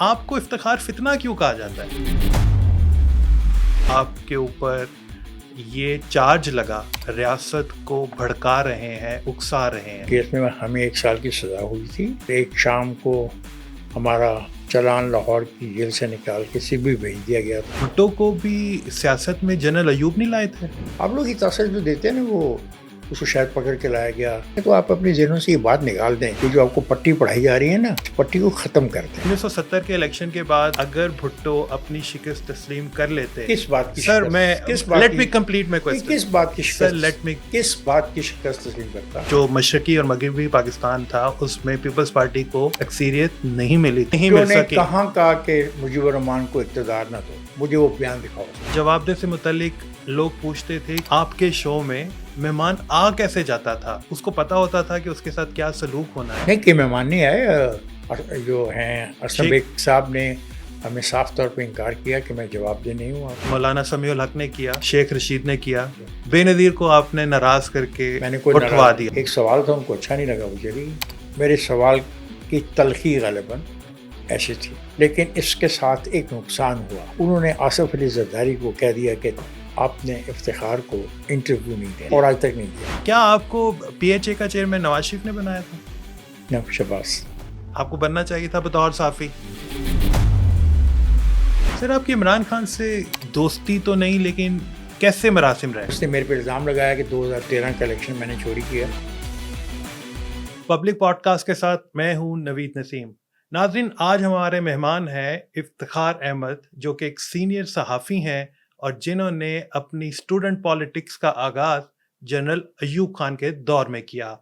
آپ کو افتخار فتنہ کیوں کہا جاتا ہے؟ آپ کے اوپر یہ چارج لگا ریاست کو بھڑکا رہے ہیں، اکسا رہے ہیں. کیس میں ہمیں 1 سال کی سزا ہوئی تھی. ایک شام کو ہمارا چلان لاہور کی جیل سے نکال کے سبھی بھیج دیا گیا تھا. بھٹو کو بھی سیاست میں جنرل ایوب نہیں لائے تھے؟ آپ لوگ یہ تاثر جو دیتے ہیں نا وہ اس کو شاید پکڑ کے لایا گیا. تو آپ اپنے ذہنوں سے یہ بات نکال دیں کہ جو آپ کو پٹی پڑھائی جا رہی ہے نا، اس پٹی کو ختم کر دیں. 1970 کے الیکشن کے بعد اگر بھٹو اپنی شکست تسلیم کر لیتے، کس بات کی سر میں let me complete my question. کس بات کی سر لیٹ می کس بات کی شکست تسلیم کرتا؟ جو مشرقی اور مغربی پاکستان تھا اس میں پیپلز پارٹی کو اکثریت نہیں ملی، نہیں مل سکی. کہاں کہا کہ مجیب الرحمان کو اقتدار نہ دو؟ مجھے وہ بیان دکھاؤ. جواب دہ سے متعلق لوگ پوچھتے تھے آپ کے شو میں مہمان آ کیسے جاتا تھا؟ اس کو پتا ہوتا تھا کہ اس کے ساتھ کیا سلوک ہونا ہے؟ نہیں کہ مہمان نہیں آئے. جو ہیں اسلم بیگ صاحب نے ہمیں صاف طور پہ انکار کیا کہ میں جواب دہ نہیں ہوا. مولانا سمیع الحق نے کیا، شیخ رشید نے کیا، بے نظیر کو آپ نے ناراض کر کے میں نے اٹھوا دیا. ایک سوال تھا ان کو اچھا نہیں لگا مجھے بھی. میرے سوال کی تلخی غالباً ایسی تھی، لیکن اس کے ساتھ ایک نقصان ہوا. انہوں نے آصف علی زرداری کو کہہ دیا کہ آپ نے افتخار کو انٹرویو نہیں دیا، اور آج تک نہیں دیا. کیا آپ کو پی ایچ اے کا چیئرمین نواز شریف نے بنایا تھا؟ نہ شباز. آپ کو بننا چاہیے تھا بطور صحافی. سر آپ کی عمران خان سے دوستی تو نہیں، لیکن کیسے مراسم رہے؟ اس نے میرے پہ الزام لگایا کہ 2013 کا الیکشن میں نے چوری کیا. پبلک پوڈ کاسٹ کے ساتھ میں ہوں نوید نسیم. ناظرین، آج ہمارے مہمان ہیں افتخار احمد، جو کہ ایک سینئر صحافی ہیں اور جنہوں نے اپنی اسٹوڈنٹ پالیٹکس کا آغاز جنرل ایوب خان کے دور میں کیا.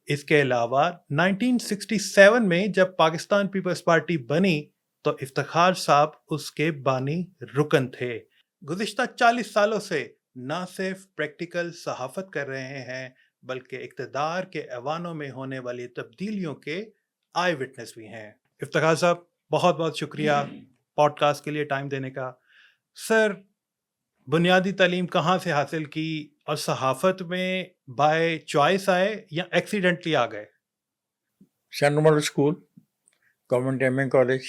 اس کے علاوہ 1967 میں جب پاکستان پیپلز پارٹی بنی تو افتخار صاحب اس کے بانی رکن تھے. گزشتہ 40 سالوں سے نہ صرف پریکٹیکل صحافت کر رہے ہیں بلکہ اقتدار کے ایوانوں میں ہونے والی تبدیلیوں کے آئی وٹنس بھی ہیں. افتخار صاحب، بہت بہت شکریہ پوڈ کاسٹ کے لیے ٹائم دینے کا. سر، بنیادی تعلیم کہاں سے حاصل کی اور صحافت میں بائی چوائس آئے یا ایکسیڈنٹلی آ گئے؟ Saint model school, government M A college,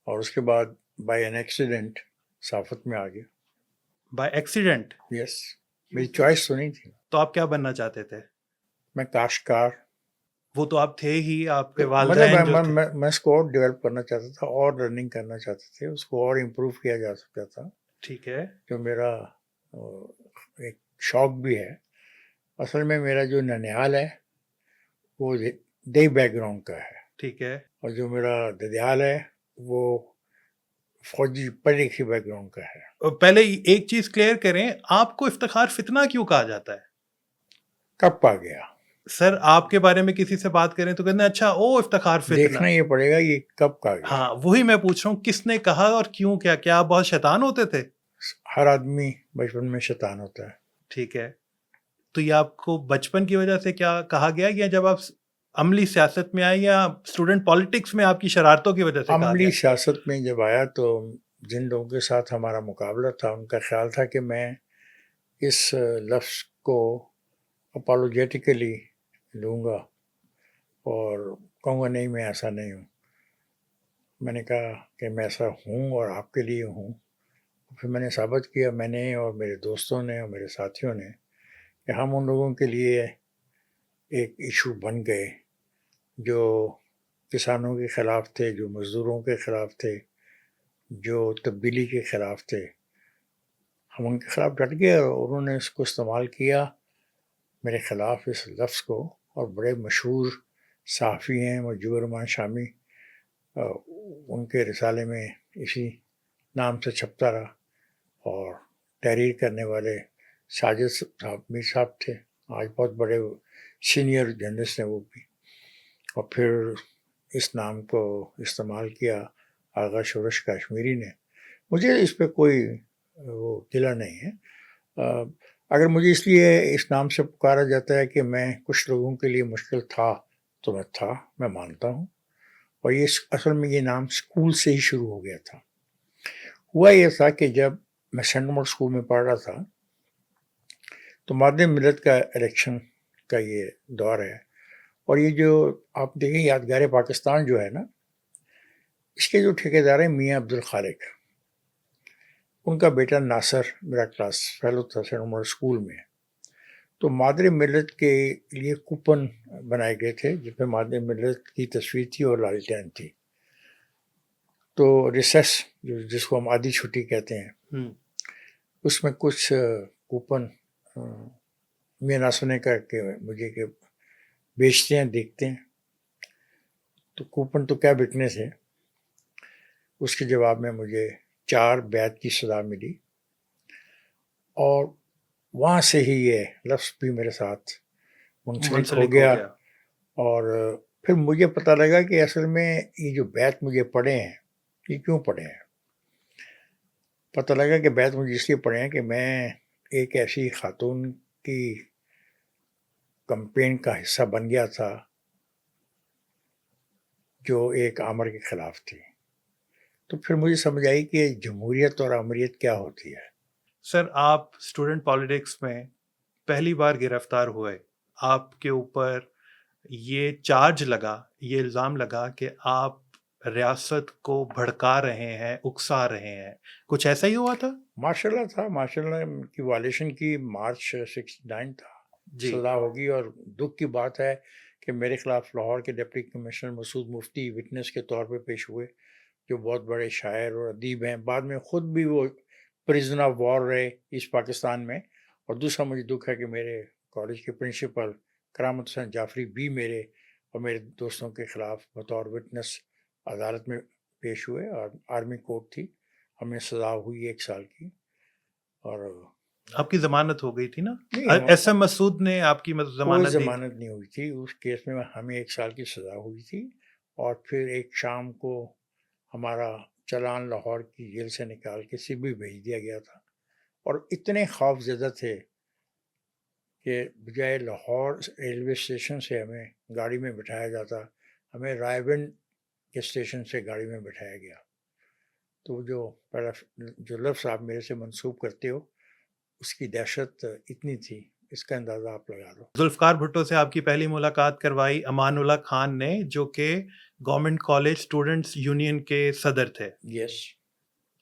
اور اس کے بعد بائی این ایکسیڈنٹ صحافت میں آ گیا. By accident? یس. میری چوائس تو نہیں تھی. تو آپ کیا بننا چاہتے تھے؟ میں کاشتکار. وہ تو آپ تھے ہی، آپ کے والدین جو تھے. میں اسکور ڈیولپ کرنا چاہتا تھا اور لرننگ کرنا چاہتے تھے. اس کو اور امپروو کیا جا سکتا تھا. ٹھیک ہے. جو میرا ایک شوق بھی ہے. اصل میں میرا جو ننیال ہے وہ دیہی بیک گراؤنڈ کا ہے. ٹھیک ہے. اور جو میرا ددیال ہے وہ فوجی پڑھی لکھی بیک گراؤنڈ کا ہے. پہلے ایک چیز کلیئر کریں، آپ کو افتخار فتنہ کیوں کہا جاتا ہے؟ کب آ گیا؟ سر، آپ کے بارے میں کسی سے بات کریں تو کہتے ہیں اچھا او افتخار فتنہ. دیکھنا یہ پڑے گا یہ کب کا گیا. ہاں، وہی میں پوچھ رہا ہوں، کس نے کہا اور کیوں؟ کیا آپ بہت شیطان ہوتے تھے؟ ہر آدمی بچپن میں شیطان ہوتا ہے. ٹھیک ہے. تو یہ آپ کو بچپن کی وجہ سے کیا کہا گیا، یا جب آپ عملی سیاست میں آئے، یا اسٹوڈنٹ پالیٹکس میں آپ کی شرارتوں کی وجہ سے کہا گیا؟ عملی سیاست میں جب آیا تو جن لوگوں کے ساتھ ہمارا مقابلہ تھا ان کا خیال تھا کہ میں اس لفظ کو اپالوجیٹیکلی لوں گا اور کہوں گا نہیں میں ایسا نہیں ہوں. میں نے کہا کہ میں ایسا ہوں اور آپ کے لیے ہوں. پھر میں نے ثابت کیا، میں نے اور میرے دوستوں نے اور میرے ساتھیوں نے، کہ ہم ان لوگوں کے لیے ایک ایشو بن گئے جو کسانوں کے خلاف تھے، جو مزدوروں کے خلاف تھے، جو تبدیلی کے خلاف تھے. ہم ان کے خلاف ڈٹ گئے اور انہوں نے اس کو استعمال کیا میرے خلاف، اس لفظ کو. اور بڑے مشہور صحافی ہیں مجیب الرحمان شامی، ان کے رسالے میں اسی نام سے چھپتا رہا. اور تحریر کرنے والے ساجد صاحب میر صاحب تھے، آج بہت بڑے سینئر جرنلسٹ ہیں وہ بھی. اور پھر اس نام کو استعمال کیا آغا شورش کاشمیری نے. مجھے اس پہ کوئی وہ دلا نہیں ہے. اگر مجھے اس لیے اس نام سے پکارا جاتا ہے کہ میں کچھ لوگوں کے لیے مشکل تھا تو میں تھا، میں مانتا ہوں. اور یہ اصل میں یہ نام اسکول سے ہی شروع ہو گیا تھا. ہوا یہ تھا کہ جب میں سینٹ ماڈل اسکول میں پڑھ رہا تھا تو مادہ ملت کا الیکشن کا یہ دور ہے. اور یہ جو آپ دیکھیں یادگار پاکستان جو ہے نا، اس کے جو ٹھیکیدار ہیں میاں عبد الخالق، ان کا بیٹا ناصر میرا کلاس فیلو تھا سینٹ عمر اسکول میں. تو مادر ملت کے لیے کوپن بنائے گئے تھے جس میں مادر ملت کی تصویر تھی اور لالٹین تھی. تو ریسیس جس کو ہم آدھی چھٹی کہتے ہیں، اس میں کچھ کوپن میاں ناصر نے کہا کہ مجھے کہ بیچتے ہیں دیکھتے ہیں. تو کوپن تو کیا بکنے تھے. اس کے جواب میں مجھے 4 بیعت کی سزا ملی، اور وہاں سے ہی یہ لفظ بھی میرے ساتھ منسلک ہو گیا. اور پھر مجھے پتہ لگا کہ اصل میں یہ جو بیعت مجھے پڑھے ہیں یہ کیوں پڑھے ہیں. پتہ لگا کہ بیعت مجھے اس لیے پڑھے ہیں کہ میں ایک ایسی خاتون کی کمپین کا حصہ بن گیا تھا جو ایک آمر کے خلاف تھی. تو پھر مجھے سمجھ آئی کہ جمہوریت اور آمریت کیا ہوتی ہے. سر، آپ اسٹوڈنٹ پالیٹکس میں پہلی بار گرفتار ہوئے، آپ کے اوپر یہ چارج لگا، یہ الزام لگا کہ آپ ریاست کو بھڑکا رہے ہیں، اکسا رہے ہیں، کچھ ایسا ہی ہوا تھا؟ ماشاء اللہ تھا، ماشاء اللہ کی وائلیشن کی مارچ 69 تھا. جی. سزا ہوگی. اور دکھ کی بات ہے کہ میرے خلاف لاہور کے ڈپٹی کمشنر مسعود مفتی وٹنس کے طور پہ پیش ہوئے، جو بہت بڑے شاعر اور ادیب ہیں. بعد میں خود بھی وہ پریزن آف وار رہے ایسٹ پاکستان میں. اور دوسرا مجھے دکھ ہے کہ میرے کالج کے پرنسپل کرامت حسین جعفری بھی میرے اور میرے دوستوں کے خلاف بطور وٹنس عدالت میں پیش ہوئے، اور آرمی کورٹ تھی، ہمیں سزا ہوئی 1 سال کی. اور آپ کی ضمانت ہو گئی تھی نا؟ نہیں، ایس ایم مسعود نے آپ کی کوئی ضمانت دی؟ ضمانت نہیں ہوئی تھی. اس کیس میں ہمیں 1 سال کی سزا ہوئی تھی. اور پھر ایک شام کو ہمارا چلان لاہور کی جیل سے نکال کے سبھی بھیج دیا گیا تھا. اور اتنے خوف زدہ تھے کہ بجائے لاہور ریلوے اسٹیشن سے ہمیں گاڑی میں بٹھایا جاتا، ہمیں رائے گنج کے اسٹیشن سے گاڑی میں بٹھایا گیا. تو جو لفظ آپ میرے سے منسوب کرتے ہو، اس کی دہشت اتنی تھی، اس کا اندازہ آپ لگا لو. ذوالفقار بھٹو سے آپ کی پہلی ملاقات کروائی امان اللہ خان نے، جو کہ گورنمنٹ کالج اسٹوڈنٹس یونین کے صدر تھے. یس.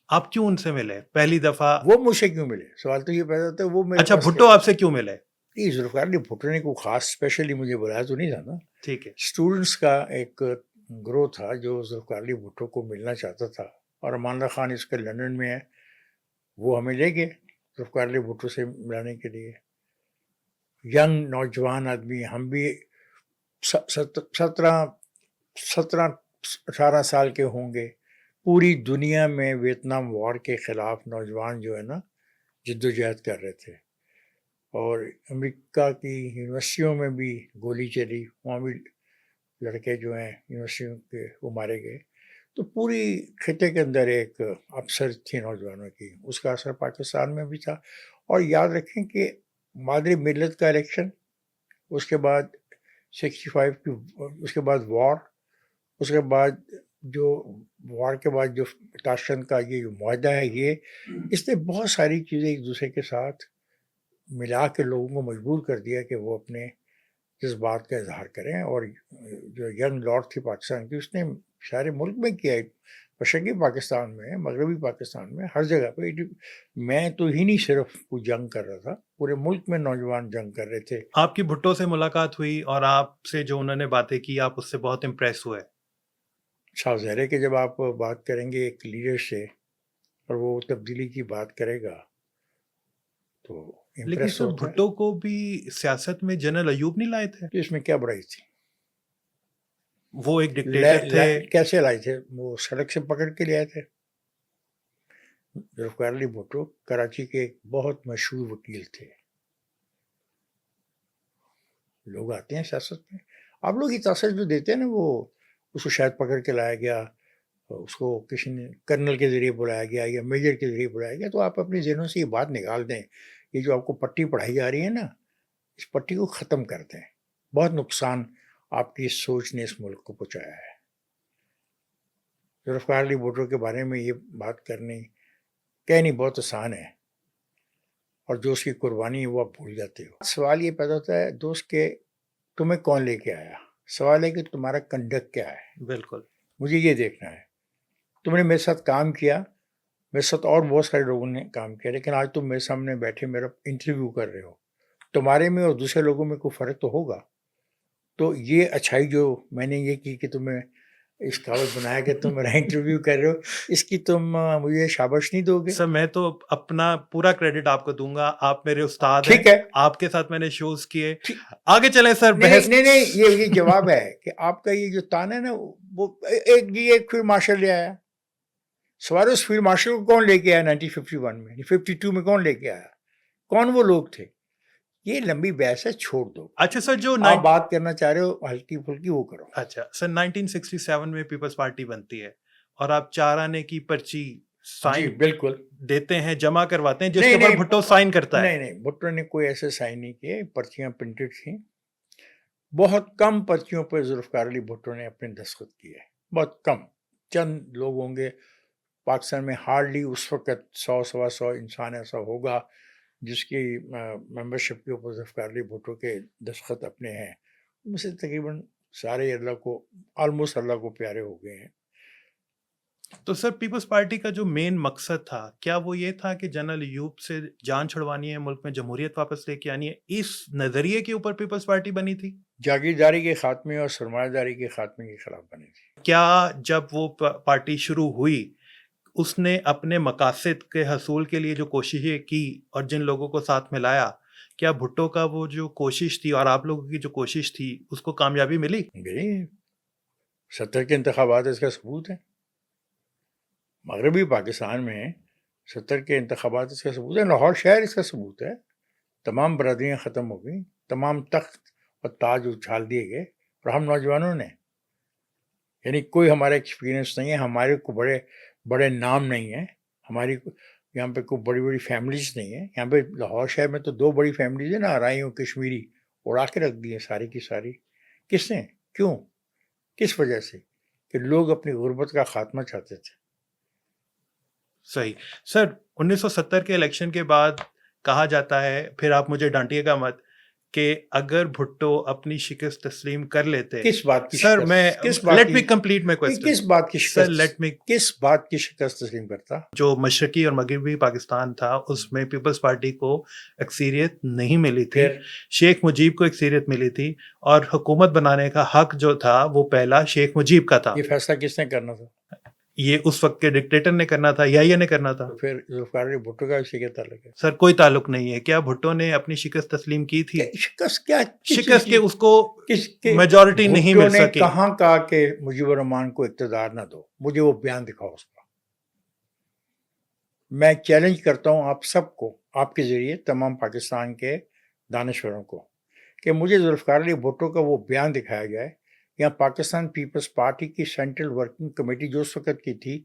آپ کیوں ان سے ملے پہلی دفعہ؟ وہ مجھ سے کیوں ملے؟ سوال تو یہ پیدا ہوتا ہے وہ میرے اچھا، پاس بھٹو آپ سے کیوں ملے؟ نہیں، ذوالفقار علی بھٹو نے کوئی خاص اسپیشلی مجھے بلایا تو نہیں تھا نا. ٹھیک ہے. اسٹوڈنٹس کا ایک گروہ تھا جو ذوالفقار علی بھٹو کو ملنا چاہتا تھا، اور امان اللہ خان اس کے لندن میں ہے، وہ ہمیں لے گئے ذوالفقار علی بھٹو سے ملانے کے لیے. ینگ نوجوان آدمی، ہم بھی 17-18 سال کے ہوں گے. پوری دنیا میں ویتنام وار کے خلاف نوجوان جو ہے نا جد و جہد کر رہے تھے، اور امریکہ کی یونیورسٹیوں میں بھی گولی چلی، وہاں بھی لڑکے جو ہیں یونیورسٹیوں کے وہ مارے گئے. تو پوری خطے کے اندر ایک اپسر تھی نوجوانوں کی، اس کا اثر پاکستان میں بھی تھا. اور یاد رکھیں کہ مادری ملت کا الیکشن، اس کے بعد 65 کی، اس کے بعد وار، اس کے بعد جو وار کے بعد جو تاشکند کا یہ جو معاہدہ ہے، یہ اس نے بہت ساری چیزیں ایک دوسرے کے ساتھ ملا کے لوگوں کو مجبور کر دیا کہ وہ اپنے جذبات کا اظہار کریں. اور جو ینگ لارڈ تھی پاکستان کی، اس نے سارے ملک میں کیا، بشرقی پاکستان میں، مغربی پاکستان میں، ہر جگہ پہ. میں تو ہی نہیں صرف کوئی جنگ کر رہا تھا، پورے ملک میں نوجوان جنگ کر رہے تھے. آپ کی بھٹو سے ملاقات ہوئی اور آپ سے جو انہوں نے باتیں کی، آپ اس سے بہت امپریس ہوئے. صاف ظاہر ہے کہ جب آپ بات کریں گے ایک لیڈر سے اور وہ تبدیلی کی بات کرے گا تو لیکن امپریس سر، ہوتا ہے. بھٹو کو بھی سیاست میں جنرل ایوب نہیں لائے تھے؟ تو اس میں کیا بڑائی تھی؟ وہ ایک ڈکٹیٹر تھے. کیسے لائے تھے؟ وہ سڑک سے پکڑ کے لے آئے تھے. ذوالفقار علی بھٹو کراچی کے ایک بہت مشہور وکیل تھے. لوگ آتے ہیں سیاست میں، آپ لوگ یہ تاثر جو دیتے ہیں نا، وہ اس کو شاید پکڑ کے لایا گیا، اس کو کسی نے کرنل کے ذریعے بلایا گیا یا میجر کے ذریعے بلایا گیا. تو آپ اپنے ذہنوں سے یہ بات نکال دیں، یہ جو آپ کو پٹی پڑھائی جا رہی ہے نا، اس پٹی کو ختم کر دیں. بہت نقصان آپ کی سوچ نے اس ملک کو پہنچایا ہے. ذوالفقار علی بھٹو کے بارے میں یہ بات کہنی بہت آسان ہے، اور جو اس کی قربانی ہے وہ آپ بھول جاتے ہو. سوال یہ پیدا ہوتا ہے دوست کہ تمہیں کون لے کے آیا، سوال ہے کہ تمہارا کنڈکٹ کیا ہے. بالکل. مجھے یہ دیکھنا ہے تم نے میرے ساتھ کام کیا, میرے ساتھ اور بہت سارے لوگوں نے کام کیا, لیکن آج تم میرے سامنے بیٹھے میرا انٹرویو کر رہے ہو, تمہارے میں اور دوسرے لوگوں میں کوئی فرق تو ہوگا. تو یہ اچھائی جو میں نے یہ کی کہ تمہیں اس قابل بنایا کہ تم میرا انٹرویو کر رہے ہو, اس کی تم مجھے شاباش نہیں دو گے؟ سر میں تو اپنا پورا کریڈٹ آپ کو دوں گا, آپ میرے استاد ٹھیک ہیں, ہے, آپ کے ساتھ میں نے شوز کیے. آگے چلیں سر. بحث نہیں, یہ جواب ہے کہ آپ کا یہ جو تانا ہے نا, وہ ایک فیلڈ مارشل لے آیا. سوال اس فیلڈ مارشل کو کون لے کے آیا 1951 میں, 52 میں کون لے کے آیا, کون وہ لوگ تھے؟ یہ لمبی بحث ہے, چھوڑ دو. اچھا سر, جو آپ بات کرنا چاہ رہے ہو ہلکی پھلکی وہ کرو. اچھا سر, 1967 میں پیپلز پارٹی بنتی ہے اور آپ 4 آنے کی پرچی سائن بالکل دیتے ہیں, جمع کرواتے ہیں, جس کے اوپر بھٹو سائن کرتا ہے. نہیں, بھٹو نے کوئی ایسے سائن نہیں کیے, پرچیاں پرنٹڈ تھیں. بہت کم پرچیوں پہ ذوالفقار علی بھٹو نے اپنے دستخط کیے, بہت کم, چند لوگ ہوں گے پاکستان میں. ہارڈلی اس وقت 100-125 انسان ایسا ہوگا جس کی ممبرشپ کے اوپر ذوالفقار علی بھٹو کے دستخط اپنے ہیں. ان میں سے تقریباً سارے اللہ کو آلموسٹ اللہ کو پیارے ہو گئے ہیں. تو سر پیپلز پارٹی کا جو مین مقصد تھا, کیا وہ یہ تھا کہ جنرل ایوب سے جان چھڑوانی ہے, ملک میں جمہوریت واپس لے کے آنی ہے؟ اس نظریے کے اوپر پیپلز پارٹی بنی تھی. جاگیرداری کے خاتمے اور سرمایہ داری کے خاتمے کے خلاف بنی تھی. کیا جب وہ پارٹی شروع ہوئی اس نے اپنے مقاصد کے حصول کے لیے جو کوششیں کی اور جن لوگوں کو ساتھ ملایا, کیا بھٹو کا وہ جو کوشش تھی اور آپ لوگوں کی جو کوشش تھی اس کو کامیابی ملی؟ 70 کے انتخابات اس کا ثبوت ہے. مغربی پاکستان میں 70 کے انتخابات اس کا ثبوت ہے. لاہور شہر اس کا ثبوت ہے. تمام برادریاں ختم ہو گئیں, تمام تخت اور تاج اچھال دیے گئے, اور ہم نوجوانوں نے, یعنی کوئی ہمارا ایکسپیرینس نہیں ہے, ہمارے کو بڑے نام نہیں ہیں, ہماری یہاں پہ کوئی بڑی بڑی فیملیز نہیں ہیں. یہاں پہ لاہور شہر میں تو 2 بڑی فیملیز ہیں نا, آرائی اور کشمیری, اڑا کے رکھ دی ہیں ساری کی ساری. کس نے, کیوں, کس وجہ سے؟ کہ لوگ اپنی غربت کا خاتمہ چاہتے تھے. صحیح. سر 1970 کے الیکشن کے بعد کہا جاتا ہے, پھر آپ مجھے ڈانٹیے گا مت, کہ اگر بھٹو اپنی شکست تسلیم کر لیتے. کس بات کی سر میں let me complete my question. کس بات کی سر لیٹ می, کس بات کی شکست تسلیم کرتا؟ جو مشرقی اور مغربی پاکستان تھا اس میں پیپلز پارٹی کو اکثریت نہیں ملی تھی, شیخ مجیب کو اکثریت ملی تھی, اور حکومت بنانے کا حق جو تھا وہ پہلا شیخ مجیب کا تھا. یہ فیصلہ کس نے کرنا تھا؟ یہ اس وقت کے ڈکٹیٹر نے کرنا تھا یا یہ نے کرنا تھا؟ پھر ذوالفقار علی بھٹو کا اسی کے تعلق ہے. سر کوئی تعلق نہیں ہے. کیا بھٹو نے اپنی شکست تسلیم کی تھی؟ شکست کیا شکست کے اس کو میجورٹی نہیں مل سکی. کہاں کہا کہ مجیب الرحمان کو اقتدار نہ دو؟ مجھے وہ بیان دکھاؤ اس کا. میں چیلنج کرتا ہوں آپ سب کو, آپ کے ذریعے تمام پاکستان کے دانشوروں کو, کہ مجھے ذوالفقار علی بھٹو کا وہ بیان دکھایا جائے یا پاکستان پیپلز پارٹی کی سینٹرل ورکنگ کمیٹی جو اس وقت کی تھی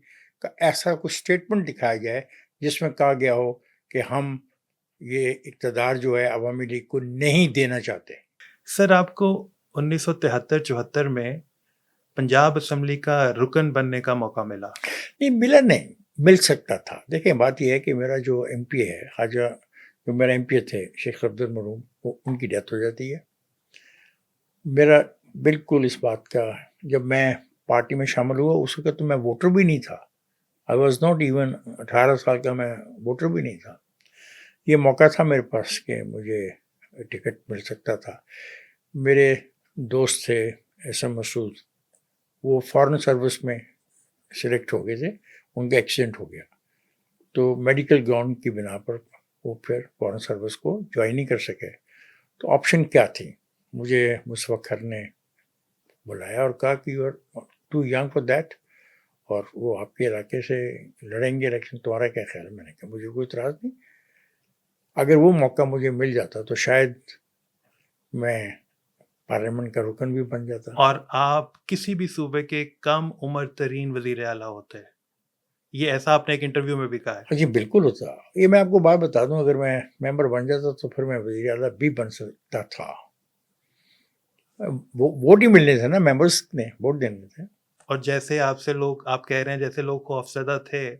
کا ایسا کوئی اسٹیٹمنٹ دکھایا جائے جس میں کہا گیا ہو کہ ہم یہ اقتدار جو ہے عوامی لیگ کو نہیں دینا چاہتے. سر آپ کو 1973-74 میں پنجاب اسمبلی کا رکن بننے کا موقع ملا. نہیں ملا, نہیں مل سکتا تھا. دیکھیں بات یہ ہے کہ میرا جو ایم پی ہے خواجہ, جو میرا ایم پی تھے شیخ عبد المرحوم, وہ ان کی ڈیتھ ہو جاتی ہے. میرا بالکل اس بات کا, جب میں پارٹی میں شامل ہوا اس وقت تو میں ووٹر بھی نہیں تھا. آئی واز ناٹ ایون 18 سال کا میں ووٹر بھی نہیں تھا. یہ موقع تھا میرے پاس کہ مجھے ٹکٹ مل سکتا تھا. میرے دوست تھے ایس ایم مسعود, وہ فارن سروس میں سلیکٹ ہو گئے تھے, ان کا ایکسیڈنٹ ہو گیا, تو میڈیکل گراؤنڈ کی بنا پر وہ پھر فارن سروس کو جوائن نہیں کر سکے. تو آپشن کیا تھی؟ مجھے مصفخر نے بلایا اور کہا کہ you are too young for that, اور وہ آپ کے علاقے سے لڑیں گے الیکشن, تمہارا کیا خیال ہے؟ میں نے کہا مجھے کوئی اعتراض نہیں. اگر وہ موقع مجھے مل جاتا تو شاید میں پارلیمنٹ کا رکن بھی بن جاتا. اور آپ کسی بھی صوبے کے کم عمر ترین وزیر اعلیٰ ہوتے, یہ ایسا آپ نے ایک انٹرویو میں بھی کہا ہے. جی بالکل ہوتا. یہ میں آپ کو بات بتا دوں, اگر میں ممبر بن جاتا تو پھر میں وزیر اعلیٰ بھی بن سکتا تھا. ووٹ ہی ملنے تھے نا, ممبرس نے ووٹ دینے تھے. اور جیسے آپ سے لوگ, آپ کہہ رہے ہیں جیسے لوگ خوفزدہ تھے,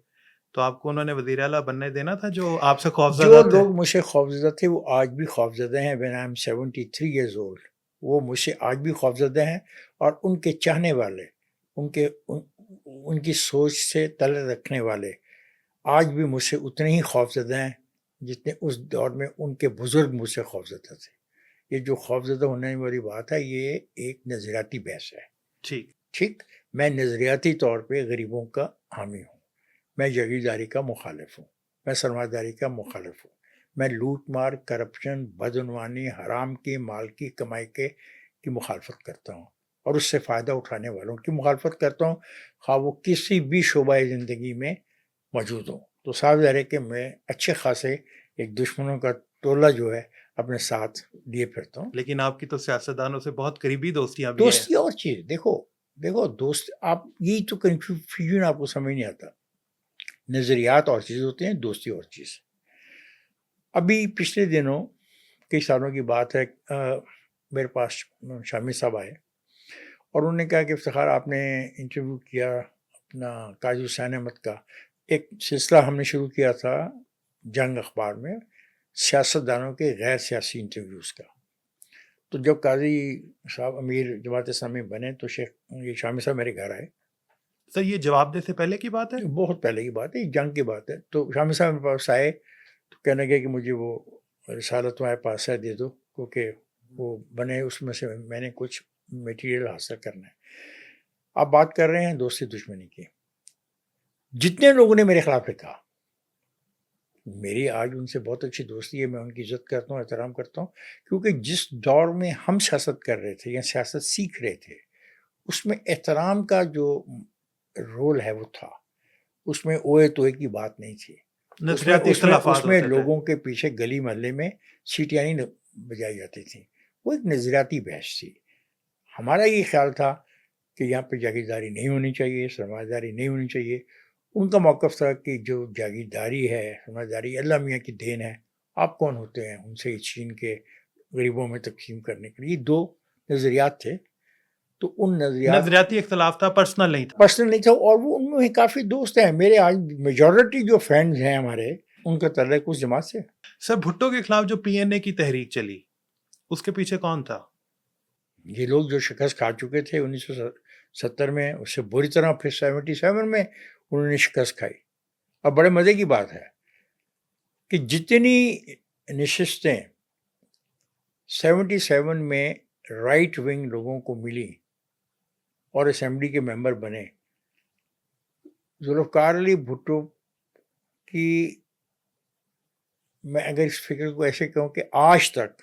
تو آپ کو انہوں نے وزیر اعلیٰ بننے دینا تھا جو آپ سے خوفزدہ تھے؟ جو لوگ مجھ سے خوفزدہ تھے وہ آج بھی خوفزدہ ہیں. when I'm 73 years old, وہ مجھ سے آج بھی خوفزدہ ہیں, اور ان کے چاہنے والے, ان کی سوچ سے تعلق رکھنے والے آج بھی مجھ سے اتنے ہی خوفزدہ ہیں جتنے اس دور میں ان کے بزرگ مجھ سے خوفزدہ تھے. یہ جو خوفزدہ ہونے والی بات ہے یہ ایک نظریاتی بحث ہے. ٹھیک، میں نظریاتی طور پہ غریبوں کا حامی ہوں، میں جاگیرداری کا مخالف ہوں، میں سرمایہ داری کا مخالف ہوں، میں لوٹ مار، کرپشن، بدعنوانی، حرام کی مال کی کمائی کی مخالفت کرتا ہوں اور اس سے فائدہ اٹھانے والوں کی مخالفت کرتا ہوں، خواہ وہ کسی بھی شعبۂ زندگی میں موجود ہوں. تو صاف ظاہر ہے کہ میں اچھے خاصے ایک دشمنوں کا ٹولہ جو ہے اپنے ساتھ لیے پھرتا ہوں. لیکن آپ کی تو سیاستدانوں سے بہت قریبی دوستیاں بھی ہیں. دوستی اور چیز، دیکھو دوست، آپ یہی تو کنفیوژن آپ کو سمجھ نہیں آتا. نظریات اور چیز ہوتے ہیں، دوستی اور چیز. ابھی پچھلے دنوں کئی سالوں کی بات ہے، میرے پاس شامی صاحب آئے اور انہوں نے کہا کہ افتخار آپ نے انٹرویو کیا اپنا قاضی حسین احمد کا. ایک سلسلہ ہم نے شروع کیا تھا جنگ اخبار میں سیاستدانوں کے غیر سیاسی انٹرویوز کا. تو جب قاضی صاحب امیر جماعت اسلامی بنے تو یہ شامی صاحب میرے گھر آئے. سر یہ جواب دے سے پہلے کی بات ہے؟ بہت پہلے کی بات ہے، جنگ کی بات ہے. تو شامی صاحب میرے پاس آئے تو کہنے لگے کہ مجھے وہ رسالہ تمہارے پاس ہے دے دو، کیونکہ وہ بنے اس میں سے میں نے کچھ میٹیریل حاصل کرنا ہے. آپ بات کر رہے ہیں دوستی دشمنی کی. جتنے لوگوں نے میرے خلاف لکھا، میری آج ان سے بہت اچھی دوستی ہے، میں ان کی عزت کرتا ہوں، احترام کرتا ہوں، کیونکہ جس دور میں ہم سیاست کر رہے تھے یا سیاست سیکھ رہے تھے اس میں احترام کا جو رول ہے وہ تھا. اس میں اوے توے کی بات نہیں تھی. نظریاتی اختلافات اس میں ہوتے تھے. لوگوں کے پیچھے گلی محلے میں سیٹیاں نہیں بجائی جاتی تھیں. وہ ایک نظریاتی بحث تھی. ہمارا یہ خیال تھا کہ یہاں پہ جاگیرداری نہیں ہونی چاہیے، سرمایہ داری نہیں ہونی چاہیے. ان کا موقف تھا کہ جو جاگیرداری ہے، سرمایہ داری اللہ میاں کی دین ہے، آپ کون ہوتے ہیں ان سے چھین کے غریبوں میں تقسیم کرنے کے لیے. یہ دو نظریات تھے. تو ان نظریاتی اختلاف تھا، پرسنل نہیں تھا. پرسنل نہیں تھا. اور وہ ان میں کافی دوست ہیں میرے. آج میجورٹی جو فرینڈز ہیں ہمارے ان کا تعلق اس جماعت سے. سر بھٹو کے خلاف جو پی این اے کی تحریک چلی اس کے پیچھے کون تھا؟ یہ لوگ جو شکست کھا چکے تھے 1970 میں، اس سے بری طرح پھر 77 میں انہوں نے شکست کھائی. اور بڑے مزے کی بات ہے کہ جتنی نشستیں 77 میں رائٹ ونگ لوگوں کو ملی اور اسمبلی کے ممبر بنے، ذوالفقار علی بھٹو کی، میں اگر اس فکر کو ایسے کہوں کہ آج تک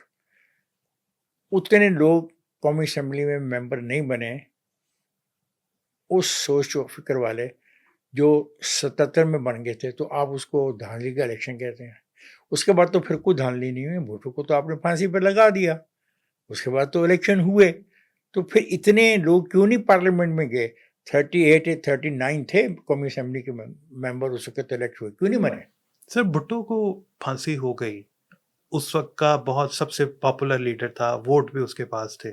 اتنے لوگ قومی اسمبلی میں ممبر نہیں بنے اس سوچ و فکر والے جو 77 میں بن گئے تھے. تو آپ اس کو دھاندلی کا الیکشن کہتے ہیں. اس کے بعد تو پھر کوئی دھاندلی نہیں ہوئی. بھٹو کو تو آپ نے پھانسی پر لگا دیا. اس کے بعد تو الیکشن ہوئے. تو پھر اتنے لوگ کیوں نہیں پارلیمنٹ میں گئے؟ 38 39 تھے قومی اسمبلی کے ممبر اس وقت الیکٹ ہوئے، کیوں نہیں بنے؟ سر بھٹو کو پھانسی ہو گئی، اس وقت کا بہت سب سے پاپولر لیڈر تھا، ووٹ بھی اس کے پاس تھے.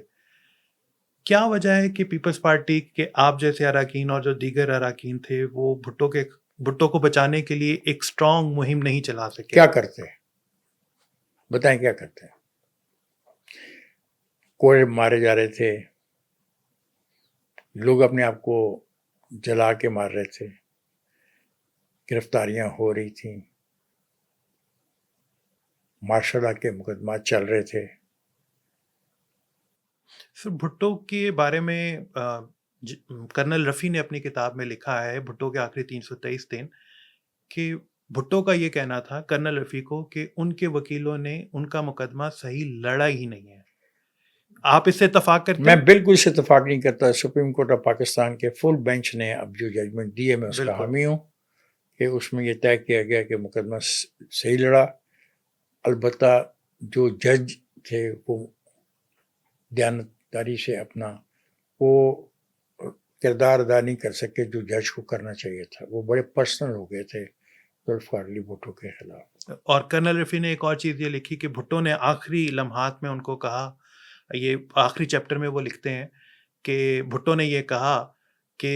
کیا وجہ ہے کہ پیپلز پارٹی کے آپ جیسے اراکین اور جو دیگر اراکین تھے وہ بھٹو کو بچانے کے لیے ایک اسٹرانگ مہم نہیں چلا سکے؟ کیا کرتے بتائیں، کیا کرتے؟ کوڑے مارے جا رہے تھے، لوگ اپنے آپ کو جلا کے مار رہے تھے، گرفتاریاں ہو رہی تھیں، مارشل لا کے مقدمات چل رہے تھے. سر بھٹو کے بارے میں کرنل رفیع نے اپنی کتاب میں لکھا ہے بھٹو کے آخری 323 دن کہ بھٹو کا یہ کہنا تھا کرنل رفیع کو کہ ان کے وکیلوں نے ان کا مقدمہ صحیح لڑا ہی نہیں ہے. آپ اس سے اتفاق کرتے ہیں؟ میں بالکل اس سے اتفاق نہیں کرتا. سپریم کورٹ آف پاکستان کے فل بینچ نے اب جو ججمنٹ دی ہے میں اس کا حامی ہوں کہ اس میں یہ طے کیا گیا کہ مقدمہ صحیح لڑا. البتہ جو جج تھے وہ دیانتداری سے اپنا وہ کردار ادا نہیں کر سکے جو جج کو کرنا چاہیے تھا. وہ بڑے پرسنل ہو گئے تھے ذوالفقار علی بھٹو کے خلاف. اور کرنل رفیع نے ایک اور چیز یہ لکھی کہ بھٹو نے آخری لمحات میں ان کو کہا، یہ آخری چیپٹر میں وہ لکھتے ہیں کہ بھٹو نے یہ کہا کہ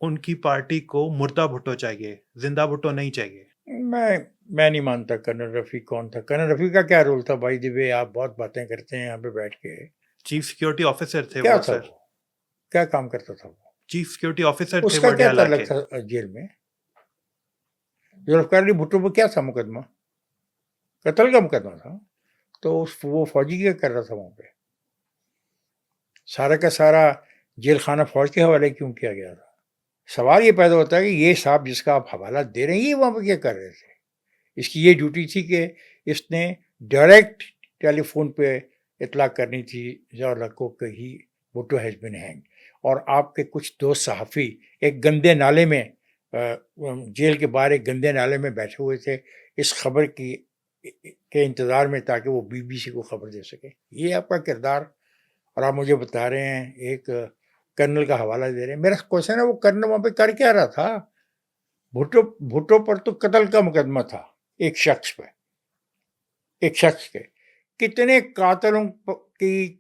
ان کی پارٹی کو مردہ بھٹو چاہیے، زندہ بھٹو نہیں چاہیے. میں نہیں مانتا کرنل رفیع کون تھا. کرنل رفیع کا کیا رول تھا؟ بھائی دیوے آپ بہت باتیں کرتے ہیں یہاں پہ بیٹھ کے. چیف سیکیورٹی آفیسر تھے کیا وہ. تھا سر وہ کیا کام کرتا تھا وہ؟ چیف سیکورٹی آفیسر تھے اس کا کیا وڈیالہ تعلق کے. تھا جیل میں؟ ذوالفقار علی بھٹو پہ کیا تھا مقدمہ؟ قتل کا مقدمہ تھا. تو وہ فوجی کیا کر رہا تھا وہاں پہ؟ سارا کا سارا جیل خانہ فوج کے حوالے کیوں کیا گیا تھا؟ سوال یہ پیدا ہوتا ہے کہ یہ صاحب جس کا آپ حوالہ دے رہے ہیں یہ وہاں پہ کیا کر رہے تھے؟ اس کی یہ ڈیوٹی تھی کہ اس نے ڈائریکٹ ٹیلی فون پہ اطلاع کرنی تھی ضیاءاللہ کو کہ ہی بھٹو ہیز بین ہینگ. اور آپ کے کچھ دوست صحافی ایک گندے نالے میں جیل کے باہر ایک گندے نالے میں بیٹھے ہوئے تھے اس خبر کی کے انتظار میں تاکہ وہ بی بی سی کو خبر دے سکے. یہ آپ کا کردار. اور آپ مجھے بتا رہے ہیں ایک کرنل کا حوالہ دے رہے ہیں. میرا کوشچن ہے وہ کرنل وہاں پہ کر کیا رہا تھا؟ بھٹو پر تو قتل کا مقدمہ تھا ایک شخص پہ، ایک شخص کے. کتنے قاتلوں کی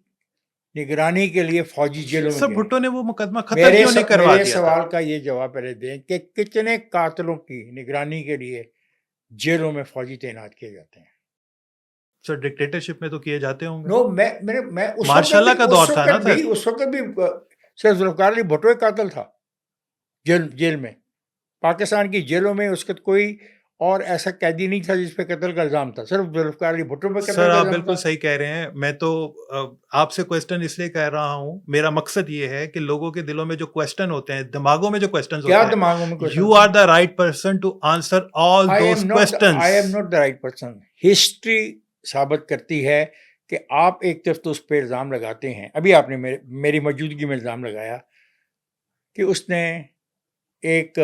نگرانی کے لیے فوجی جیلوں میں سر گئے؟ بھٹو نے وہ مقدمہ ختم کیوں نہیں کروا میرے دیا تھا؟ سوال کا یہ جواب پہلے دیں کہ کتنے قاتلوں کی نگرانی کے لیے جیلوں میں فوجی تعینات کیے جاتے ہیں؟ سر ڈکٹیٹرشپ میں تو کیے جاتے ہوں گے. نو میں اس مارشل لا کا دور تھا نا سر. اس وقت بھی سر ذوالفقار علی بھٹو ایک قاتل تھا جیل میں. پاکستان کی جیلوں میں اس وقت کوئی اور ایسا قیدی نہیں تھا جس پہ قتل کا الزام تھا، صرف ذوالفقار علی بھٹو پہ قتل سر کا آپ الزام بالکل تھا. صحیح کہہ رہے ہیں. میں تو آپ سے کوسچن اس لیے کہہ رہا ہوں، میرا مقصد یہ ہے کہ لوگوں کے دلوں میں جو کوسچن ہوتے ہیں، دماغوں میں جو کوسچنز کیا ہوتے ہیں، دماغوں میں کوئی you are the right person to answer all those I questions. Am not the right person. History ثابت کرتی ہے کہ آپ ایک طرف تو اس پہ الزام لگاتے ہیں. ابھی آپ نے میری موجودگی میں الزام لگایا کہ اس نے ایک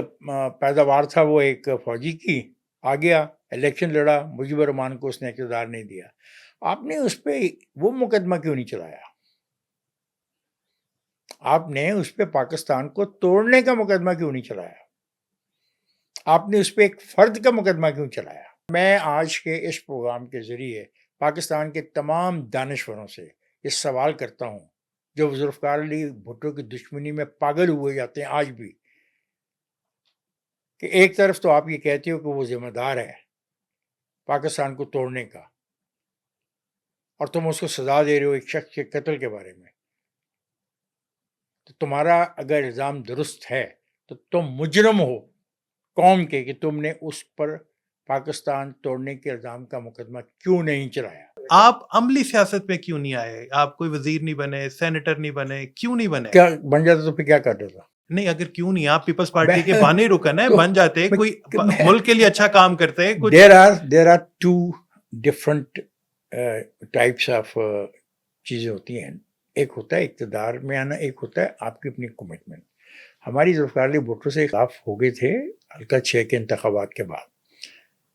پیداوار تھا وہ ایک فوجی کی، آ گیا الیکشن لڑا، مجیب الرحمان کو اس نے اقتدار نہیں دیا. آپ نے اس پہ وہ مقدمہ کیوں نہیں چلایا؟ آپ نے اس پہ پاکستان کو توڑنے کا مقدمہ کیوں نہیں چلایا؟ آپ نے اس پہ ایک فرد کا مقدمہ کیوں چلایا؟ میں آج کے اس پروگرام کے ذریعے پاکستان کے تمام دانشوروں سے اس سوال کرتا ہوں جو ذوالفقار علی بھٹو کی دشمنی میں پاگل ہوئے جاتے ہیں آج بھی، کہ ایک طرف تو آپ یہ کہتے ہو کہ وہ ذمہ دار ہے پاکستان کو توڑنے کا، اور تم اس کو سزا دے رہے ہو ایک شخص کے قتل کے بارے میں. تو تمہارا اگر الزام درست ہے تو تم مجرم ہو قوم کے کہ تم نے اس پر پاکستان توڑنے کے الزام کا مقدمہ کیوں نہیں چلایا؟ آپ عملی سیاست میں کیوں نہیں آئے؟ آپ کوئی وزیر نہیں بنے، سینیٹر نہیں بنے، کیوں نہیں بنے؟ کیا بن جاتا تو پھر کیا کر دیتا؟ نہیں، اگر کیوں نہیں، آپ پیپلز پارٹی کے بانی رکن ہیں، بن جاتے، کوئی ملک کے لیے اچھا کام کرتے. There are two different types of چیزیں ہوتی ہیں. ایک ہوتا ہے اقتدار میں آنا، ایک ہوتا ہے آپ کی اپنی کمٹمنٹ. ہماری ذوالفقار علی بھٹو سے اختلاف ہو گئے تھے حلقہ 6 کے انتخابات کے بعد،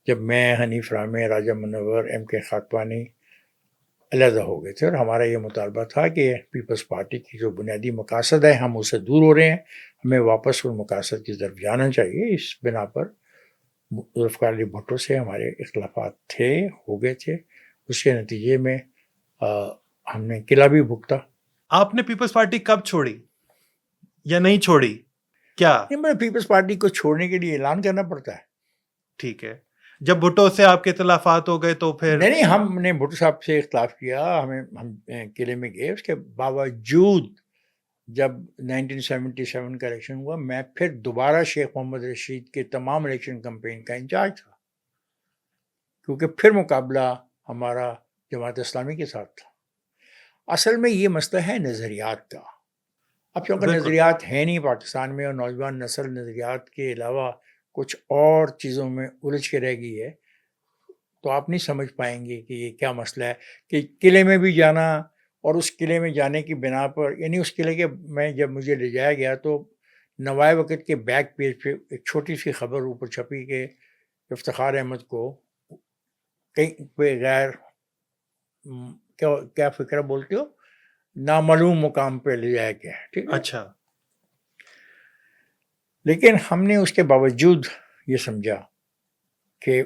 جب میں، حنیف رامے، راجہ منور، ایم کے خاکوانی علیحدہ ہو گئے تھے. اور ہمارا یہ مطالبہ تھا کہ پیپلز پارٹی کی جو بنیادی مقاصد ہے ہم اسے دور ہو رہے ہیں، ہمیں واپس ان مقاصد کی طرف جانا چاہیے. اس بنا پر ذوالفقار علی بھٹو سے ہمارے اختلافات تھے، ہو گئے تھے. اس کے نتیجے میں ہم نے قلعہ بھی بھگتا. آپ نے پیپلز پارٹی کب چھوڑی یا نہیں چھوڑی؟ کیا پیپلز پارٹی کو چھوڑنے کے لیے اعلان کرنا پڑتا ہے؟ ٹھیک ہے، جب بھٹو سے آپ کے اختلافات ہو گئے تو پھر نہیں، ہم نے بھٹو صاحب سے اختلاف کیا، ہم قلعے میں گئے. اس کے باوجود جب 1977 کا الیکشن ہوا، میں پھر دوبارہ شیخ محمد رشید کے تمام الیکشن کمپین کا انچارج تھا، کیونکہ پھر مقابلہ ہمارا جماعت اسلامی کے ساتھ تھا. اصل میں یہ مسئلہ ہے نظریات کا. اب چونکہ نظریات ہیں نہیں پاکستان میں، اور نوجوان نسل نظریات کے علاوہ کچھ اور چیزوں میں الجھ کے رہ گئی ہے، تو آپ نہیں سمجھ پائیں گے کہ یہ کیا مسئلہ ہے. کہ قلعے میں بھی جانا، اور اس قلعے میں جانے کی بنا پر، یعنی اس قلعے کے میں جب مجھے لے جایا گیا تو نوائے وقت کے بیک پیج پہ ایک چھوٹی سی خبر اوپر چھپی کہ افتخار احمد کو کہیں پہ غیر کیا فکرہ بولتے ہو، نامعلوم مقام پہ لے جایا گیا. ٹھیک ہے، اچھا. لیکن ہم نے اس کے باوجود یہ سمجھا کہ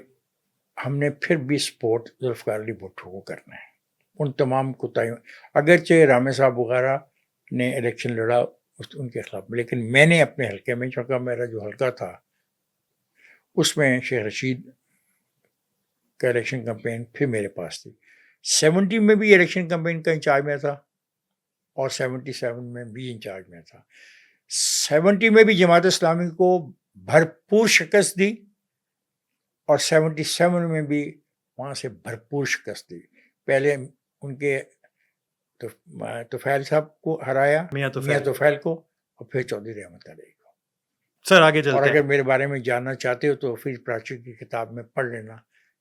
ہم نے پھر بھی سپورٹ ذوالفقار علی بھٹو کو کرنا ہے ان تمام کوتاہیوں. اگرچہ رامے صاحب وغیرہ نے الیکشن لڑا ان کے خلاف، لیکن میں نے اپنے حلقے میں، چونکہ میرا جو حلقہ تھا اس میں شیخ رشید کا الیکشن کمپین پھر میرے پاس تھی. 70 میں بھی الیکشن کمپین کا انچارج میں تھا، اور 77 میں بھی انچارج میں تھا. 70 میں بھی جماعت اسلامی کو بھرپور شکست دی اور 77 میں بھی وہاں سے بھرپور شکست دی. پہلے ان کے طفیل صاحب کو ہرایا, میاں طفیل کو, اور پھر چودھری رحمت علیہ کو. سر آگے اور چلتے ہیں. اگر میرے بارے میں جاننا چاہتے ہو تو پھر پراچی کی کتاب میں پڑھ لینا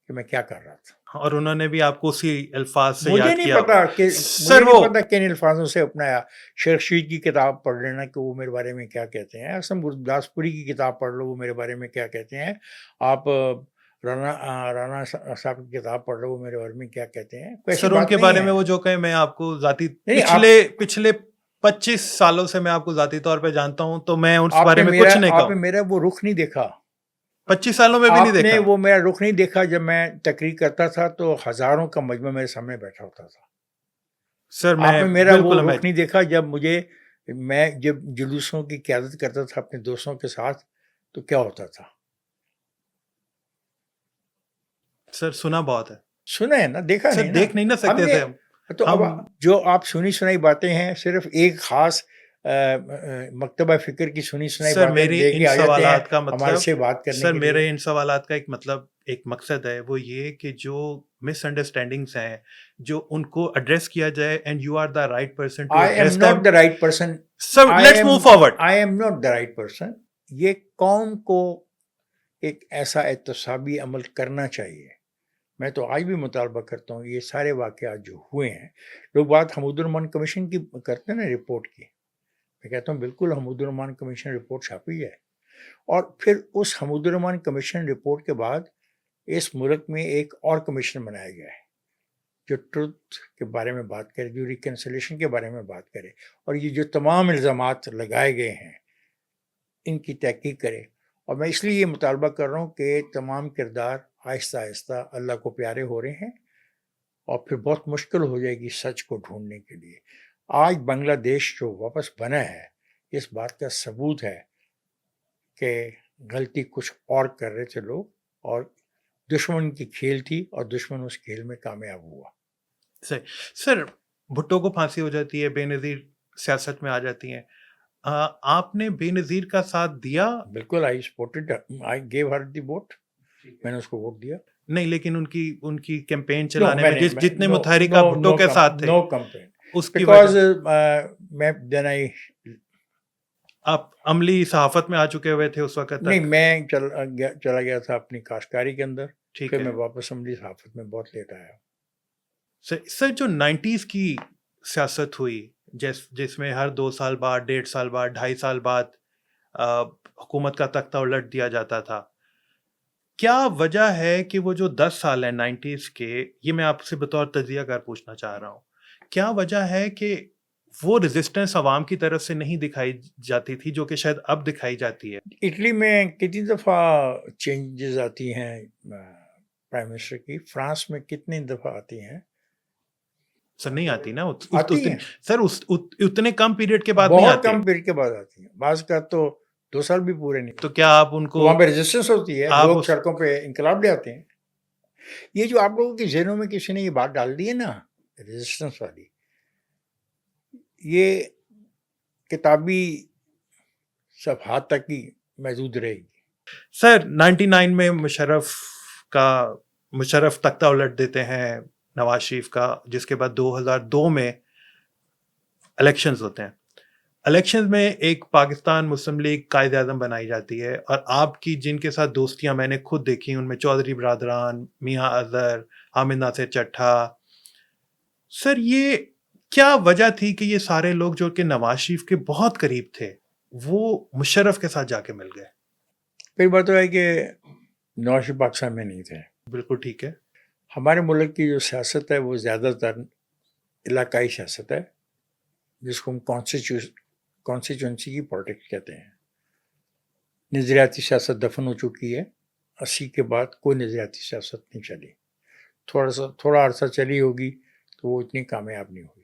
کہ میں کیا کر رہا تھا. اور انہوں نے بھی آپ کو اسی الفاظ سے مجھے یاد نہیں کیا پتا کہ سر مجھے وہ نہیں پتا کن الفاظوں سے اپنایا. شیخ شہید کی کتاب پڑھ لینا کہ وہ میرے بارے میں کیا کہتے ہیں. اسم گرداس پوری کی کتاب پڑھ لو, وہ میرے بارے میں کیا کہتے ہیں. آپ رانا صاحب کی کتاب پڑھ لو, وہ میرے بارے میں کیا کہتے ہیں. سر ان کے بارے میں وہ جو کہیں, میں آپ کو ذاتی پچھلے 25 سالوں سے میں آپ کو ذاتی طور پہ جانتا ہوں, تو میں اس بارے میں کچھ نہیں کہوں. آپ نے میرا وہ رخ نہیں دیکھا, 25 سالوں میں بھی نہیں دیکھا. آپ نے وہ میرا رخ نہیں دیکھا. جب میں تقریر کرتا تھا تو ہزاروں کا مجمع میرے سامنے بیٹھا ہوتا تھا. سر آپ نے میرا وہ رخ نہیں دیکھا. جب میں جب جلوسوں کی قیادت کرتا تھا اپنے دوستوں کے ساتھ تو کیا ہوتا تھا. سر سنا بہت ہے. سنا ہے نا, دیکھا نہیں نا. دیکھ نہیں نہ سکتے تھے ہم. تو اب جو آپ سنی سنائی باتیں ہیں, صرف ایک خاص مکتبہ فکر کی سنی سنائی باتیں لے کے آ جاتے ہیں ہمارے سے بات کرنے کے لیے. سر میرے ان سوالات کا ایک مقصد ہے, وہ یہ کہ جو مس انڈرسٹینڈنگس ہیں جو ان کو ایڈریس کیا جائے, and you are the right person to address them. I am not the right person. Sir, let's move forward. I am not the right person. یہ قوم کو ایک ایسا احتسابی عمل کرنا چاہیے. میں تو آج بھی مطالبہ کرتا ہوں, یہ سارے واقعات جو ہوئے ہیں, لوگ بات حمود الرحمان کمیشن کی کرتے ہیں نا, رپورٹ کی. میں کہتا ہوں بالکل حمود الرحمان کمیشن رپورٹ چھاپی ہے, اور پھر اس حمود الرحمان کمیشن رپورٹ کے بعد اس ملک میں ایک اور کمیشن بنایا گیا ہے جو ٹروتھ کے بارے میں بات کرے, جو ریکنسلیشن کے بارے میں بات کرے, اور یہ جو تمام الزامات لگائے گئے ہیں ان کی تحقیق کرے. اور میں اس لیے یہ مطالبہ کر رہا ہوں کہ تمام کردار آہستہ آہستہ اللہ کو پیارے ہو رہے ہیں, اور پھر بہت مشکل ہو جائے گی سچ کو ڈھونڈنے کے لیے. آج بنگلہ دیش جو واپس بنا ہے, اس بات کا ثبوت ہے کہ غلطی کچھ اور کر رہے تھے لوگ, اور دشمن کی کھیل تھی, اور دشمن اس کھیل میں کامیاب ہوا. سر بھٹو کو پھانسی ہو جاتی ہے, بے نظیر سیاست میں آ جاتی ہیں. آپ نے بے نظیر کا ساتھ دیا؟ بالکل. I gave her the vote. میں نے اس کو ووٹ دیا. نہیں, لیکن ان کی کیمپین چلانے میں جتنے متحرکہ بھٹو کے ساتھ تھے, نو کمپین, اس کی بیکاز میں آپ عملی صحافت میں آ چکے ہوئے تھے اس وقت تک؟ نہیں, میں چلا گیا تھا اپنی کاشتکاری کے اندر. ٹھیک ہے, میں واپس عملی صحافت میں بہت لیٹ آیا. سر جو 90s کی سیاست ہوئی, جس میں ہر 2 سال بعد, 1.5 سال بعد, 2.5 سال بعد حکومت کا تختہ الٹ دیا جاتا تھا, کیا وجہ ہے کہ وہ جو 10 سال ہیں 90s کے, یہ میں آپ سے بطور تجزیہ کار پوچھنا چاہ رہا ہوں, کیا وجہ ہے کہ وہ ریزسٹنس عوام کی طرف سے نہیں دکھائی جاتی تھی جو کہ شاید اب دکھائی جاتی ہے؟ اٹلی میں کتنی دفعہ چینجز آتی ہیں پرائم منسٹر کی, فرانس میں کتنی دفعہ آتی ہیں؟ سر نہیں آتی نا سر, اتنے کم پیریڈ کے بعد نہیں آتی, بہت کم پیریڈ کے بعد آتی ہیں. بعض کا تو 2 سال بھی پورے نہیں. تو کیا آپ ان کو, وہاں پہ ریزسٹنس ہوتی ہے, لوگ سڑکوں پہ انقلاب لے آتے ہیں. یہ جو آپ لوگوں کے ذہنوں میں کسی نے یہ بات ڈال دی ہے نا ریزسٹنس والی, یہ کتابی صفحات تک ہی محدود رہے گی. سر 99 میں مشرف تختہ الٹ دیتے ہیں نواز شریف کا, جس کے بعد 2002 میں الیکشنز ہوتے ہیں. الیکشنز میں ایک پاکستان مسلم لیگ قائد اعظم بنائی جاتی ہے, اور آپ کی جن کے ساتھ دوستیاں میں نے خود دیکھی, ان میں چودھری برادران, میاں اظہر, حامد ناصر چٹھا. سر یہ کیا وجہ تھی کہ یہ سارے لوگ جو کہ نواز شریف کے بہت قریب تھے وہ مشرف کے ساتھ جا کے مل گئے؟ پھر بات تو ہے کہ نواز شریف پاکستان میں نہیں تھے. بالکل ٹھیک ہے. ہمارے ملک کی جو سیاست ہے وہ زیادہ تر علاقائی سیاست ہے, جس کو ہم کانسٹیچوئنسی کی پالیٹکس کہتے ہیں. نظریاتی سیاست دفن ہو چکی ہے. 80 کے بعد کوئی نظریاتی سیاست نہیں چلی. تھوڑا عرصہ چلی ہوگی تو وہ اتنی کامیاب نہیں ہوئی.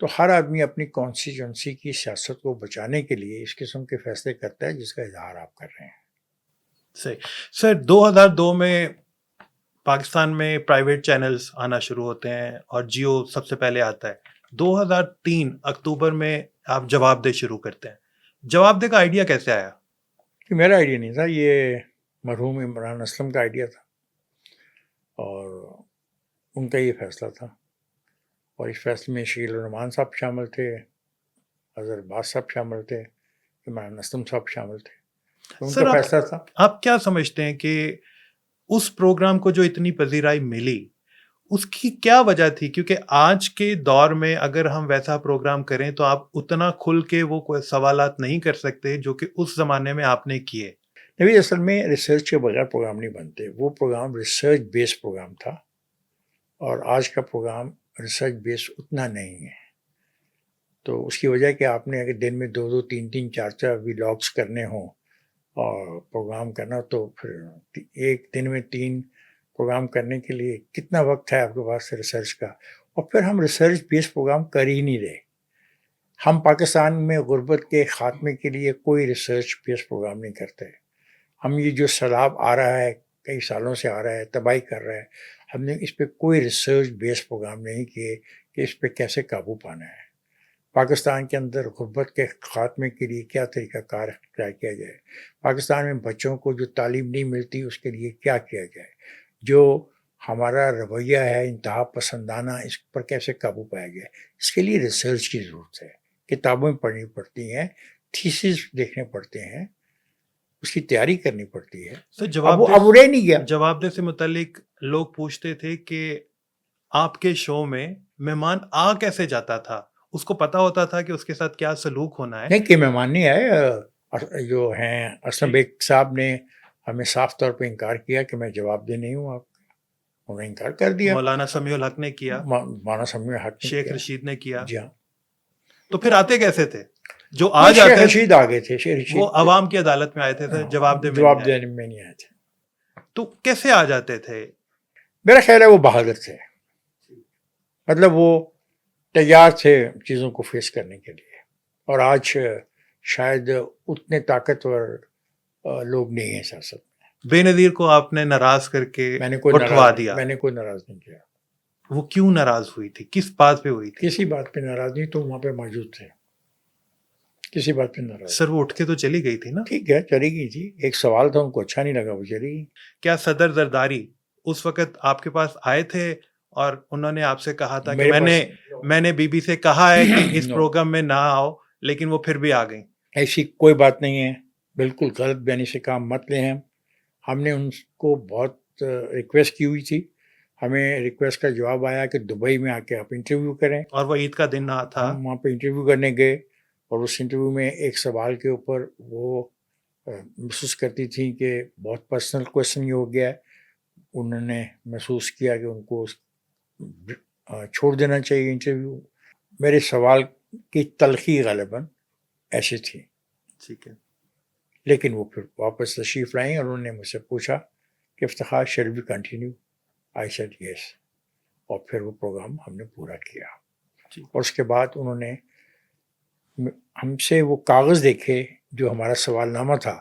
تو ہر آدمی اپنی کانسٹیچوئنسی کی سیاست کو بچانے کے لیے اس قسم کے فیصلے کرتا ہے جس کا اظہار آپ کر رہے ہیں. صحیح. سر 2002 میں پاکستان میں پرائیویٹ چینلز آنا شروع ہوتے ہیں, اور جیو سب سے پہلے آتا ہے. 2003 اکتوبر میں آپ جواب دے شروع کرتے ہیں. جواب دہ کا آئیڈیا کیسے آیا؟ کہ میرا آئیڈیا نہیں تھا، یہ مرحوم عمران اسلم کا آئیڈیا تھا اور ان کا یہ فیصلہ تھا، اور اس فیصلے میں شکیل الرحمان صاحب شامل تھے، اظہر عباس صاحب شامل تھے، عمران اسلم صاحب شامل تھے، تو ان سر کا فیصلہ تھا۔ آپ کیا سمجھتے ہیں کہ اس پروگرام کو جو اتنی پذیرائی ملی اس کی کیا وجہ تھی؟ کیونکہ آج کے دور میں اگر ہم ویسا پروگرام کریں تو آپ اتنا کھل کے وہ کوئی سوالات نہیں کر سکتے جو کہ اس زمانے میں آپ نے کیے۔ نبی اصل میں ریسرچ کے بغیر پروگرام نہیں بنتے، وہ پروگرام ریسرچ بیس پروگرام تھا، اور آج کا پروگرام ریسرچ بیس اتنا نہیں ہے۔ تو اس کی وجہ کہ آپ نے اگر دن میں 2 3 4 ولاگس کرنے ہوں اور پروگرام کرنا، تو پھر ایک دن میں 3 پروگرام کرنے کے لیے کتنا وقت ہے آپ کے پاس ریسرچ کا؟ اور پھر ہم ریسرچ بیس پروگرام کر ہی نہیں رہے۔ ہم پاکستان میں غربت کے خاتمے کے لیے کوئی ریسرچ بیس پروگرام نہیں کرتے۔ ہم یہ جو سیلاب آ رہا ہے، کئی سالوں سے آ رہا ہے، تباہی کر رہا ہے، ہم نے اس پہ کوئی ریسرچ بیس پروگرام نہیں کیے کہ اس پہ کیسے قابو پانا ہے۔ پاکستان کے اندر غربت کے خاتمے کے لیے کیا طریقہ کار اختیار کیا جائے، پاکستان میں بچوں کو جو تعلیم نہیں ملتی اس کے لیے کیا کیا جائے، جو ہمارا رویہ ہے انتہا پسندانہ، اس پر کیسے قابو پایا جائے۔ اس کے لیے ریسرچ کی ضرورت ہے، کتابیں پڑھنی پڑتی ہیں، تھیسس دیکھنے پڑتے ہیں، اس کی تیاری کرنی پڑتی ہے۔ سر اب وہ رہ نہیں گیا۔ جواب دہ سے متعلق لوگ پوچھتے تھے کہ آپ کے شو میں مہمان آ کیسے جاتا تھا؟ اس کو پتا ہوتا تھا کہ اس کے ساتھ کیا سلوک ہونا ہے؟ نہیں کہ مہمان نہیں آئے، جو ہیں اسلم بیگ صاحب نے ہمیں صاف طور پہ انکار کیا کہ میں جواب دہ نہیں ہوں آپ کا، انہوں نے انکار کر دیا۔ مولانا سمیع الحق نے کیا، مولانا سمیع الحق نے شیخ کیا، رشید نے کیا، جی ہاں۔ تو پھر آتے کیسے تھے؟ جو وہ آج شیخ آتے رشید آ گئے تھے، شیخ رشید وہ عوام کی عدالت میں آئے تھے، جواب دہ جواب دینے میں نہیں آئے تھے۔ تو کیسے آ جاتے تھے؟ میرا خیال ہے وہ بہادر تھے، مطلب وہ تیار تھے چیزوں کو فیس کرنے کے لیے، اور آج شاید اتنے طاقتور لوگ نہیں ہیں سیاست میں۔ بے نظیر کو آپ نے ناراض کر کے میں نے کوئی اٹھوا دیا، میں نے کوئی ناراض نہیں کیا۔ وہ کیوں ناراض ہوئی تھی؟ کس بات پہ ہوئی تھی؟ کسی بات پہ ناراض نہیں، تو وہاں پہ موجود تھے، کسی بات پہ ناراض۔ سر وہ اٹھ کے تو چلی گئی تھی نا؟ ٹھیک ہے، چلی گئی تھی، ایک سوال تھا، ان کو اچھا نہیں لگا، وہ چلی گئی۔ کیا صدر زرداری اس وقت آپ کے پاس آئے تھے اور انہوں نے آپ سے کہا تھا کہ میرے میں نے بی بی سے کہا ہے کہ اس No. پروگرام میں نہ آؤ، لیکن وہ پھر بھی آ گئیں؟ ایسی کوئی بات نہیں ہے، بالکل غلط بیانی سے کام مت لیں۔ ہم نے ان کو بہت ریکویسٹ کی ہوئی تھی، ہمیں ریکویسٹ کا جواب آیا کہ دبئی میں آ کے آپ انٹرویو کریں، اور وہ عید کا دن نہ تھا۔ ہم وہاں پہ انٹرویو کرنے گئے، اور اس انٹرویو میں ایک سوال کے اوپر وہ محسوس کرتی تھیں کہ بہت پرسنل کویشچن یہ ہو گیا ہے، انہوں نے محسوس کیا کہ ان کو چھوڑ دینا چاہیے انٹرویو۔ میرے سوال کی تلخی غالباً ایسی تھی، ٹھیک ہے، لیکن وہ پھر واپس تشریف لائیں اور انہوں نے مجھ سے پوچھا کہ Iftikhar shall we continue, I said yes, اور پھر وہ پروگرام ہم نے پورا کیا۔ اور اس کے بعد انہوں نے ہم سے وہ کاغذ دیکھے جو ہمارا سوال نامہ تھا،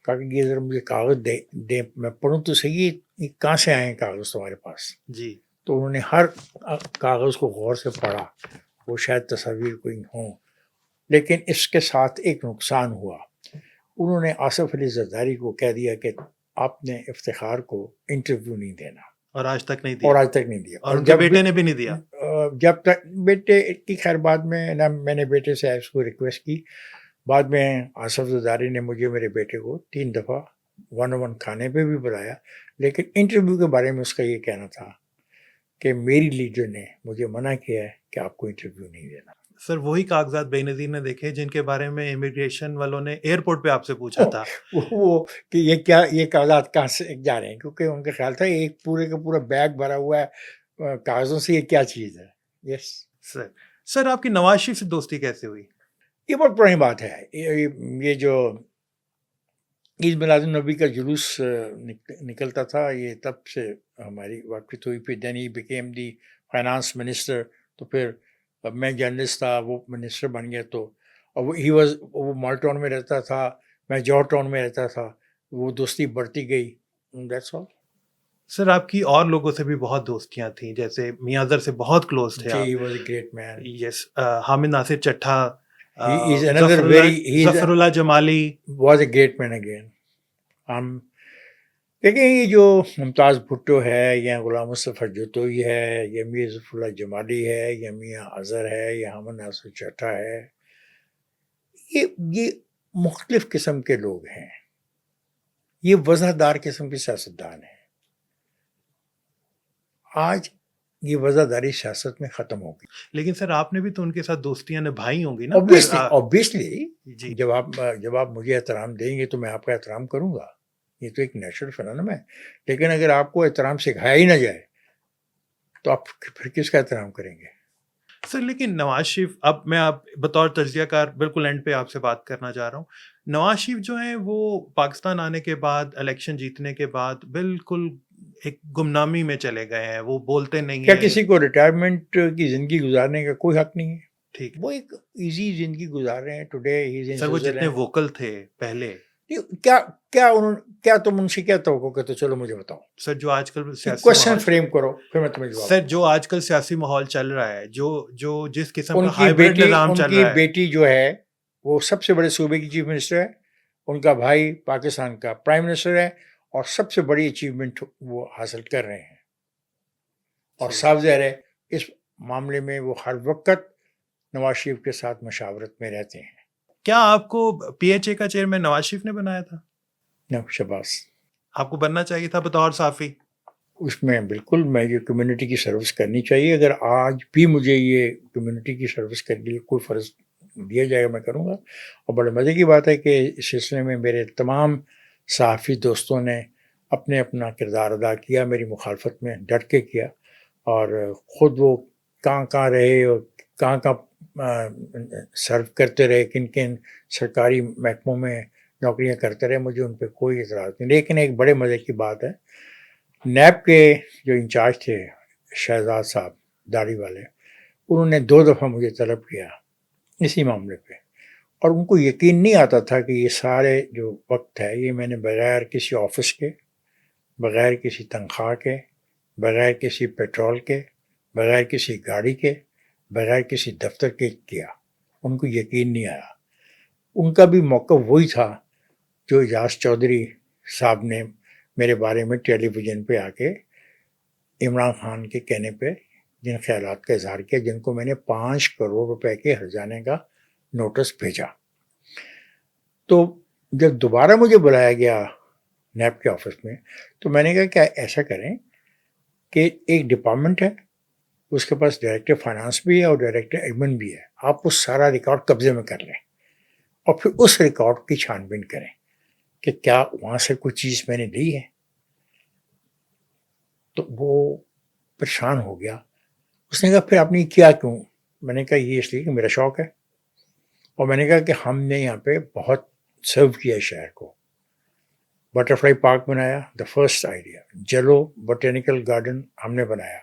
کہا کہ یہ ذرا مجھے کاغذ دے میں پڑھوں تو صحیح، یہ کہاں سے آئے ہیں کاغذ تمہارے پاس؟ جی، تو انہوں نے ہر کاغذ کو غور سے پڑھا، وہ شاید تصاویر کوئی ہوں، لیکن اس کے ساتھ ایک نقصان ہوا، انہوں نے آصف علی زرداری کو کہہ دیا کہ آپ نے افتخار کو انٹرویو نہیں دینا، اور آج تک نہیں دیا، اور آج تک نہیں دیا، اور ان کے بیٹے نے بھی نہیں دیا۔ جب تک بیٹے کی خیر بعد میں نہ میں نے بیٹے سے اس کو ریکویسٹ کی، بعد میں آصف زرداری نے مجھے میرے بیٹے کو 3 دفعہ 1-on-1 کھانے پہ بھی بلایا، لیکن انٹرویو کے بارے میں اس کا یہ کہنا تھا کہ میری لیڈر نے مجھے منع کیا ہے کہ آپ کو انٹرویو نہیں دینا۔ سر وہی کاغذات بے نظیر نے دیکھے جن کے بارے میں امیگریشن والوں نے ایئرپورٹ پہ آپ سے پوچھا تھا؟ وہ کہ یہ کاغذات کہاں سے جا رہے ہیں، کیونکہ ان کا خیال تھا ایک پورے کا پورا بیگ بھرا ہوا ہے کاغذوں سے، یہ کیا چیز ہے۔ یس سر آپ کی نواز شریف سے دوستی کیسے ہوئی؟ یہ بہت پرانی بات ہے، یہ جو عید میلاد النبی کا جلوس نکلتا تھا، یہ تب سے ہماری واقفیت ہوئی۔ پھر then he became the finance minister, تو پھر میں جرنلسٹ تھا، وہ منسٹر بن گیا، تو وہ مال ٹاؤن میں رہتا تھا، میں جارج ٹاؤن میں رہتا تھا، وہ دوستی بڑھتی گئی، دیٹس آل۔ سر آپ کی اور لوگوں سے بھی بہت دوستیاں تھیں، جیسے میاں زر سے بہت کلوز تھے جی، آپ۔ He was a great man. Yes, Hamid Nasir Chattha He is another he Zafarullah Jamali was a great man again. دیکھیں یہ جو ممتاز بھٹو ہے یا غلام مصطفیٰ جوتوئی ہے یا میاں ظفر اللہ جمالی ہے یا میاں اظہر ہے یا حامد ناصر چٹھا ہے، یہ مختلف قسم کے لوگ ہیں، یہ وضاحت قسم کے سیاستدان ہیں. آج یہ وضاحت سیاست میں ختم ہو گئی. لیکن سر آپ نے بھی تو ان کے ساتھ دوستیاں نبھائی ہوں گی نا. Obviously جی جب آپ مجھے احترام دیں گے تو میں آپ کا احترام کروں گا، یہ تو ایک نیچرل فنانم ہے. لیکن اگر آپ کو احترام سکھایا ہی نہ جائے تو آپ پھر کس کا احترام کریں گے؟ سر لیکن نواز شریف، اب میں آپ بطور تجزیہ کار بالکل اینڈ پہ آپ سے بات کرنا چاہ رہا ہوں. نواز شریف جو ہیں وہ پاکستان آنے کے بعد، الیکشن جیتنے کے بعد بالکل ایک گمنامی میں چلے گئے ہیں، وہ بولتے نہیں کیا ہیں. کسی کو ریٹائرمنٹ کی زندگی گزارنے کا کوئی حق نہیں ہے؟ ٹھیک، وہ ایک ایزی زندگی گزار رہے ہیں. ٹوڈے سر وہ جتنے ووکل تھے پہلے، کیا تم ان سے کیا توقع کرتے؟ چلو مجھے بتاؤ. سر جو آج کل سیاسی کوشچن فریم کرو پھر میں تمہیں جواب. سر جو آج کل سیاسی ماحول چل رہا ہے، جو جس قسم ان کا کی ہائیبرڈ بیٹی نظام چل ان کی رہا ہے، بیٹی جو ہے وہ سب سے بڑے صوبے کی چیف منسٹر ہے، ان کا بھائی پاکستان کا پرائم منسٹر ہے، اور سب سے بڑی اچیومنٹ وہ حاصل کر رہے ہیں. اور صاف ظاہر ہے اس معاملے میں وہ ہر وقت نواز شریف کے ساتھ مشاورت میں رہتے ہیں. کیا آپ کو پی ایچ اے کا چیئرمین نواز شریف نے بنایا تھا؟ شباز، آپ کو بننا چاہیے تھا بطور صحافی. اس میں بالکل میں یہ کمیونٹی کی سروس کرنی چاہیے. اگر آج بھی مجھے یہ کمیونٹی کی سروس کرنے کے لیے کوئی فرض دیا جائے گا میں کروں گا. اور بڑے مزے کی بات ہے کہ اس سلسلے میں میرے تمام صحافی دوستوں نے اپنا کردار ادا کیا، میری مخالفت میں ڈٹ کے کیا، اور خود وہ کہاں رہے اور کہاں سرو کرتے رہے، کن سرکاری محکموں میں نوکریاں کرتے رہے، مجھے ان پہ کوئی اعتراض نہیں. لیکن ایک بڑے مزے کی بات ہے، نیب کے جو انچارج تھے شہزاد صاحب داڑھی والے، انہوں نے 2 دفعہ مجھے طلب کیا اسی معاملے پہ، اور ان کو یقین نہیں آتا تھا کہ یہ سارے جو وقت ہے یہ میں نے بغیر کسی آفس کے، بغیر کسی تنخواہ کے، بغیر کسی پیٹرول کے، بغیر کسی گاڑی کے، بغیر کسی دفتر کے کیا. ان کو یقین نہیں آیا. ان کا بھی موقف وہی تھا جو اجاز چودھری صاحب نے میرے بارے میں ٹیلی ویژن پہ آ کے عمران خان کے کہنے پہ جن خیالات کا اظہار کیا، جن کو میں نے 5 کروڑ روپے کے ہرجانے کا نوٹس بھیجا. تو جب دوبارہ مجھے بلایا گیا نیب کے آفس میں تو میں نے کہا کہ ایسا کریں کہ ایک ڈپارٹمنٹ ہے، اس کے پاس ڈائریکٹر فائنانس بھی ہے اور ڈائریکٹر ایڈمن بھی ہے، آپ وہ سارا ریکارڈ قبضے میں کر لیں اور پھر اس ریکارڈ کی چھان بین کریں کہ کیا وہاں سے کوئی چیز میں نے لی ہے. تو وہ پریشان ہو گیا. اس نے کہا پھر آپ نے کیا کیوں؟ میں نے کہا یہ اس لیے کہ میرا شوق ہے، اور میں نے کہا کہ ہم نے یہاں پہ بہت سرو کیا شہر کو. بٹر فلائی پارک بنایا، دا فرسٹ آئیڈیا. جلو بوٹینیکل گارڈن ہم نے بنایا،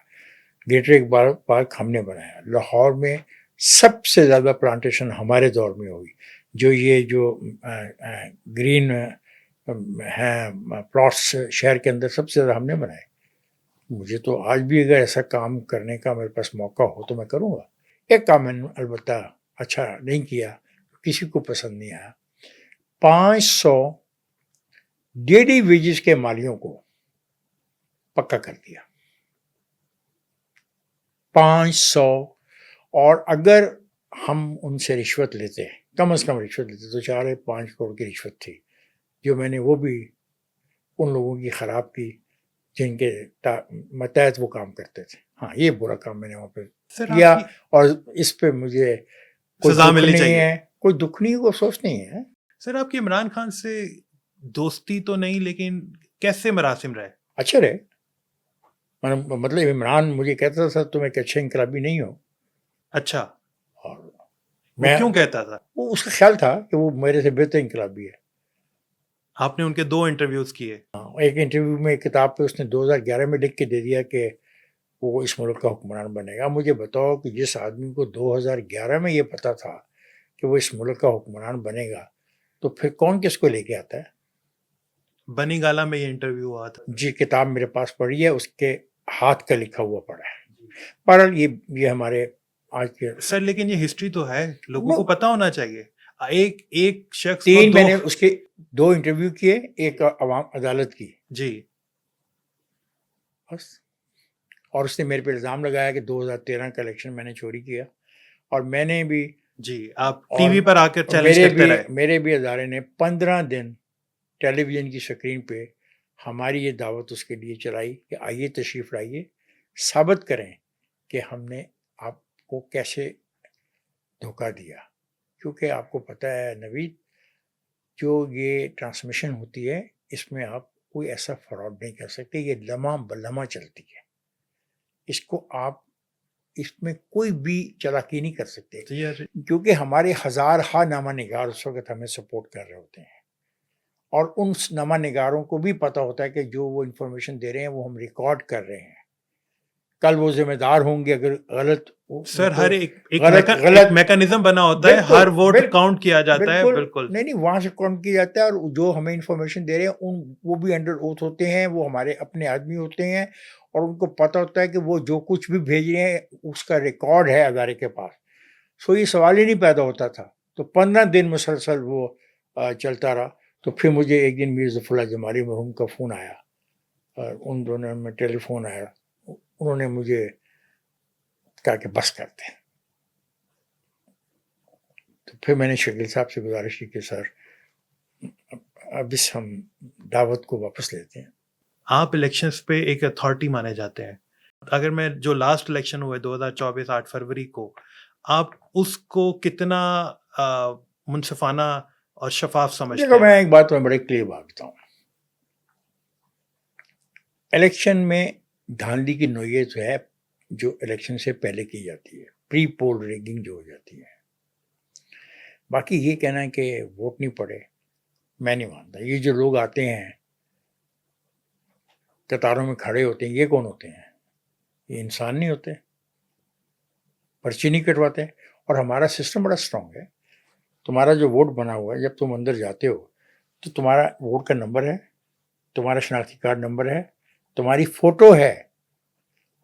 گریٹر اقبال پارک ہم نے بنایا. لاہور میں سب سے زیادہ پلانٹیشن ہمارے دور میں ہوئی. جو گرین ہیں پلاٹس شہر کے اندر سب سے زیادہ ہم نے بنائے. مجھے تو آج بھی اگر ایسا کام کرنے کا میرے پاس موقع ہو تو میں کروں گا. ایک کام میں نے البتہ اچھا نہیں کیا، کسی کو پسند نہیں آیا. 500 ڈیلی ویجز کے مالیوں کو پکا کر دیا. 500. اور اگر ہم ان سے رشوت لیتے، کم از کم رشوت لیتے تو 4-5 کروڑ کی رشوت تھی، جو میں نے وہ بھی ان لوگوں کی خراب کی جن کے متحد وہ کام کرتے تھے. ہاں یہ برا کام میں نے وہاں پہ کیا، اور اس پہ مجھے کوئی سزا دکھ ملنی نہیں چاہیے. ہے، کوئی دکھ نہیں، کوئی افسوس نہیں ہے. سر آپ کی عمران خان سے دوستی تو نہیں، لیکن کیسے مراسم رہے؟ اچھا رہے. مطلب عمران مجھے کہتا تھا تم ایک اچھے انقلابی نہیں ہو. اچھا، اور میں کیوں کہتا تھا؟ وہ اس کا خیال تھا کہ وہ میرے سے بہتر انقلابی ہے. آپ نے ان کے 2 انٹرویوز کیے. ایک انٹرویو میں کتاب پہ اس نے 2011 میں لکھ کے دے دیا کہ وہ اس ملک کا حکمران بنے گا. مجھے بتاؤ کہ جس آدمی کو 2011 میں یہ پتا تھا کہ وہ اس ملک کا حکمران بنے گا تو پھر کون کس کو لے کے آتا ہے؟ بنی گالا میں یہ انٹرویو ہوا تھا. جی کتاب میرے پاس پڑھی ہے، اس کے ہاتھ کا لکھا ہوا پڑا ہے. بہرحال یہ ہمارے آج کے سر لیکن یہ ہسٹری تو ہے, لوگوں وہ کو پتا ہونا چاہیے. ایک شخص کو 3 میں نے دو, اس کے 2 انٹرویو کیے, ایک عوام عدالت کی جی بس. اور اس نے میرے پہ الزام لگایا کہ 2013 کا الیکشن میں نے چوری کیا, اور میں نے بھی, جی آپ ٹی وی پر آ کر چیلنج کرتے رہے. میرے بھی ادارے نے 15 دن ٹیلی ویژن کی اسکرین پہ ہماری یہ دعوت اس کے لیے چلائی کہ آئیے تشریف لائیے, ثابت کریں کہ ہم نے آپ کو کیسے دھوکہ دیا. کیونکہ آپ کو پتہ ہے نوید, جو یہ ٹرانسمیشن ہوتی ہے اس میں آپ کوئی ایسا فراڈ نہیں کر سکتے, یہ لمحہ بلمحہ چلتی ہے, اس کو آپ اس میں کوئی بھی چالاکی نہیں کر سکتے, کیونکہ ہمارے ہزارہ نامہ نگار اس وقت ہمیں سپورٹ کر رہے ہوتے ہیں, اور ان نامہ نگاروں کو بھی پتہ ہوتا ہے کہ جو وہ انفارمیشن دے رہے ہیں وہ ہم ریکارڈ کر رہے ہیں, کل وہ ذمہ دار ہوں گے اگر غلط. سر ہر ایک میکانزم بنا ہوتا ہے, ہر ووٹ کاؤنٹ کیا جاتا ہے. بالکل نہیں وہاں سے کاؤنٹ کیا جاتا ہے, اور جو ہمیں انفارمیشن دے رہے ہیں وہ بھی انڈر اوتھ ہوتے ہیں, وہ ہمارے اپنے آدمی ہوتے ہیں, اور ان کو پتہ ہوتا ہے کہ وہ جو کچھ بھی بھیج رہے ہیں اس کا ریکارڈ ہے ادارے کے پاس. سو یہ سوال ہی نہیں پیدا ہوتا تھا. تو 15 دن مسلسل وہ چلتا رہا. تو پھر مجھے ایک دن میر ظفر اللہ جمالی مرحوم کا فون آیا, اور ان دونوں میں ٹیلی فون آیا, انہوں نے مجھے کہا کہ بس کرتے ہیں. تو پھر میں نے شکیل صاحب سے گزارش کی کہ سر اب اس ہم دعوت کو واپس لیتے ہیں. آپ الیکشنز پہ ایک اتھارٹی مانے جاتے ہیں. اگر میں جو لاسٹ الیکشن ہوئے 2024 8 فروری کو, آپ اس کو کتنا منصفانہ اور شفاف سمجھتے ہیں؟ دیکھو میں ایک بات میں بڑے کلیئر بات بتاؤں, الیکشن میں دھاندلی کی نوعیت جو ہے جو الیکشن سے پہلے کی جاتی ہے, پری پول ریگنگ جو ہو جاتی ہے. باقی یہ کہنا ہے کہ ووٹ نہیں پڑے, میں نہیں مانتا. یہ جو لوگ آتے ہیں قطاروں میں کھڑے ہوتے ہیں, یہ کون ہوتے ہیں؟ یہ انسان نہیں ہوتے, پرچی نہیں کٹواتے. اور ہمارا سسٹم بڑا اسٹرانگ ہے. تمہارا جو ووٹ بنا ہوا ہے, جب تم اندر جاتے ہو تو تمہارا ووٹ کا نمبر ہے, تمہارا شناختی کارڈ نمبر ہے, تمہاری فوٹو ہے,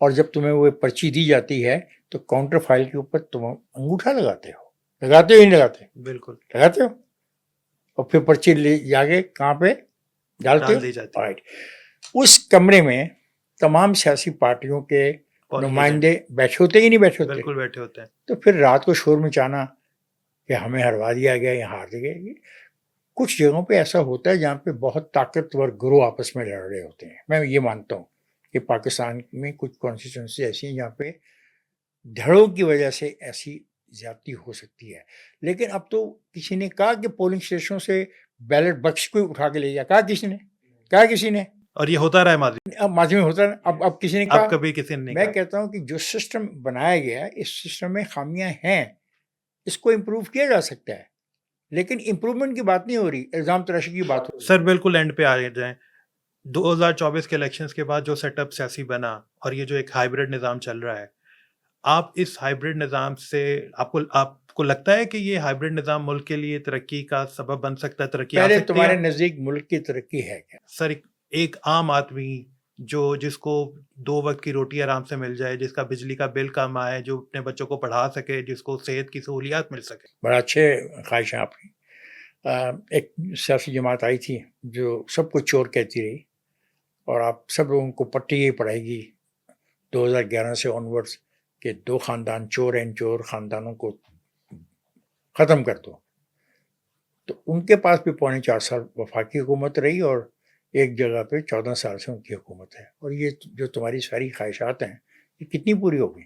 اور جب تمہیں وہ پرچی دی جاتی ہے تو کاؤنٹر فائل کے اوپر تم انگوٹھا لگاتے ہو یا نہیں لگاتے؟ بالکل لگاتے ہو. اور پھر پرچی لے جا کے کہاں پہ ڈالتے ہو؟ رائٹ. اس کمرے میں تمام سیاسی پارٹیوں کے نمائندے بیٹھے ہوتے ہی نہیں بیٹھے ہوتے؟ بالکل بیٹھے ہوتے ہیں. تو پھر رات کو شور مچانا کہ ہمیں ہروا دیا گیا یا ہار دیا گیا. کچھ جگہوں پہ ایسا ہوتا ہے جہاں پہ بہت طاقتور گروہ آپس میں لڑ رہے ہوتے ہیں. میں یہ مانتا ہوں کہ پاکستان میں کچھ کانسٹیٹوئنسی ایسی ہیں جہاں پہ دھڑوں کی وجہ سے ایسی زیادتی ہو سکتی ہے. لیکن اب تو کسی نے کہا کہ پولنگ اسٹیشنوں سے بیلٹ بکس کو اٹھا کے لے جا, کسی نے, اور یہ ہوتا رہا ہے ماضی میں ہوتا ہے. اب کسی نے کہا, کبھی کسی نے. میں کہتا ہوں کہ جو سسٹم بنایا گیا ہے اس سسٹم میں خامیاں ہیں, اس کو امپروو کیا جا سکتا ہے, لیکن امپروومنٹ کی بات نہیں ہو رہی, الزام تراشی کی بات ہو رہی. سر بالکل اینڈ پہ آ جائیں. 2024 کے الیکشنز کے بعد جو سیٹ اپ سیاسی بنا اور یہ جو ایک ہائیبرڈ نظام چل رہا ہے, آپ اس ہائیبرڈ نظام سے آپ کو لگتا ہے کہ یہ ہائیبرڈ نظام ملک کے لیے ترقی کا سبب بن سکتا ہے؟ ترقی پہلے تمہارے نزدیک ملک کی ترقی ہے کیا؟ سر ایک عام آدمی جس کو 2 وقت کی روٹی آرام سے مل جائے, جس کا بجلی کا بل کم آئے, جو اپنے بچوں کو پڑھا سکے, جس کو صحت کی سہولیات مل سکے. بڑا اچھے خواہش ہیں آپ کی. ایک سیاسی جماعت آئی تھی جو سب کو چور کہتی رہی, اور آپ سب لوگوں کو پٹی پڑھائے گی 2011 سے آنورڈس کہ 2 خاندان چور ہیں, چور خاندانوں کو ختم کر دو. تو ان کے پاس بھی 4.25 سال وفاقی حکومت رہی, اور ایک جگہ پہ 14 سال سے ان کی حکومت ہے. اور یہ جو تمہاری ساری خواہشات ہیں یہ کتنی پوری ہوگی؟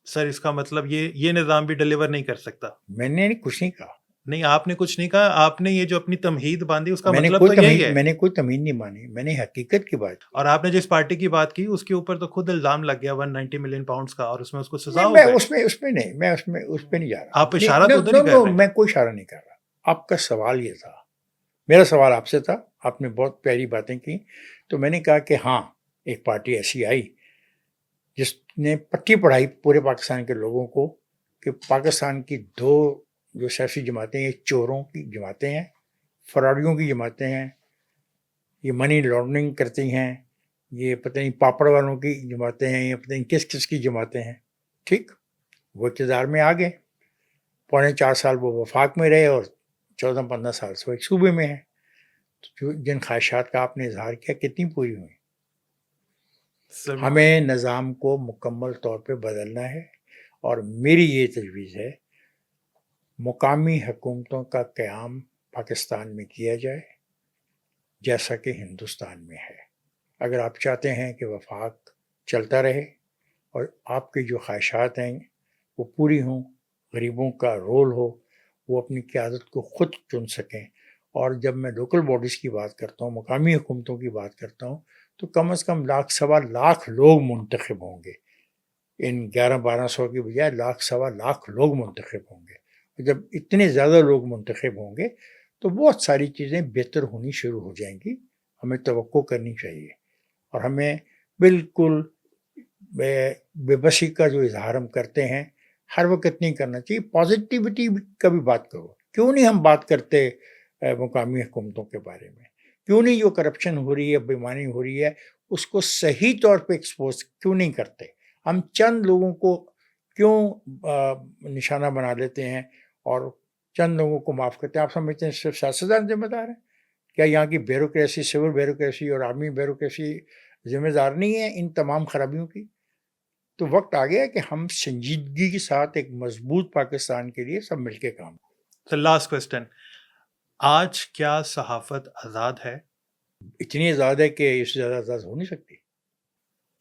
سر اس کا مطلب یہ نظام بھی ڈیلیور نہیں کر سکتا؟ میں نے کچھ نہیں کہا. نہیں, آپ نے کچھ نہیں کہا. آپ نے یہ جو اپنی تمہید باندھی اس کا مطلب تو یہی ہے. میں نے کوئی تمہید نہیں مانی, میں نے حقیقت کی بات کی. اور آپ نے جس پارٹی کی بات کی اس کے اوپر تو خود الزام لگ گیا 190 ملین پاؤنڈز کا, اور اس میں اس کو سزا ہو گئی. اس پہ نہیں, میں اس پہ نہیں جا رہا. آپ اشارہ تو نہیں کر رہے. میں کوئی اشارہ نہیں کر رہا. آپ کا سوال یہ تھا, میرا سوال آپ سے تھا, آپ نے بہت پیاری باتیں کی. تو میں نے کہا کہ ہاں ایک پارٹی ایسی آئی جس نے پٹی پڑھائی پورے پاکستان کے لوگوں کو کہ پاکستان کی 2 جو سیاسی جماعتیں, یہ چوروں کی جماعتیں ہیں, فراڈیوں کی جماعتیں ہیں, یہ منی لانڈرنگ کرتی ہیں, یہ پتہ نہیں پاپڑ والوں کی جماعتیں ہیں, یہ پتہ نہیں کس کی جماعتیں ہیں. ٹھیک، وہ اقتدار میں آ گئے، 4.25 سال وہ وفاق میں رہے اور 14-15 سال سے وہ ایک صوبے میں ہیں. تو جن خواہشات کا آپ نے اظہار کیا کتنی پوری ہوئی؟ سر ہمیں نظام کو مکمل طور پہ بدلنا ہے، اور میری یہ تجویز ہے مقامی حکومتوں کا قیام پاکستان میں کیا جائے جیسا کہ ہندوستان میں ہے. اگر آپ چاہتے ہیں کہ وفاق چلتا رہے اور آپ کی جو خواہشات ہیں وہ پوری ہوں، غریبوں کا رول ہو، وہ اپنی قیادت کو خود چن سکیں. اور جب میں لوکل باڈیز کی بات کرتا ہوں، مقامی حکومتوں کی بات کرتا ہوں، تو کم از کم 1,00,000-1.25 لاکھ لوگ منتخب ہوں گے. ان 1100-1200 کی بجائے 1,00,000-1.25 لاکھ لوگ منتخب ہوں گے. جب اتنے زیادہ لوگ منتخب ہوں گے تو بہت ساری چیزیں بہتر ہونی شروع ہو جائیں گی. ہمیں توقع کرنی چاہیے، اور ہمیں بالکل بے بسی کا جو اظہار ہم کرتے ہیں ہر وقت نہیں کرنا چاہیے. پازیٹیوٹی کا بھی بات کرو. کیوں نہیں ہم بات کرتے مقامی حکومتوں کے بارے میں؟ کیوں نہیں جو کرپشن ہو رہی ہے، بےایمانی ہو رہی ہے، اس کو صحیح طور پہ ایکسپوز کیوں نہیں کرتے؟ ہم چند لوگوں کو کیوں نشانہ بنا لیتے ہیں اور چند لوگوں کو معاف کرتے ہیں؟ آپ سمجھتے ہیں صرف سیاستدان ذمہ دار ہیں؟ کیا یہاں کی بیوروکریسی، سول بیوروکریسی اور آرمی بیوروکریسی ذمہ دار نہیں ہے ان تمام خرابیوں کی؟ تو وقت آ گیا کہ ہم سنجیدگی کے ساتھ ایک مضبوط پاکستان کے لیے سب مل کے کام. سر لاسٹ کوسچن، آج کیا صحافت آزاد ہے؟ اتنی آزاد ہے کہ اس سے زیادہ آزاد ہو نہیں سکتی.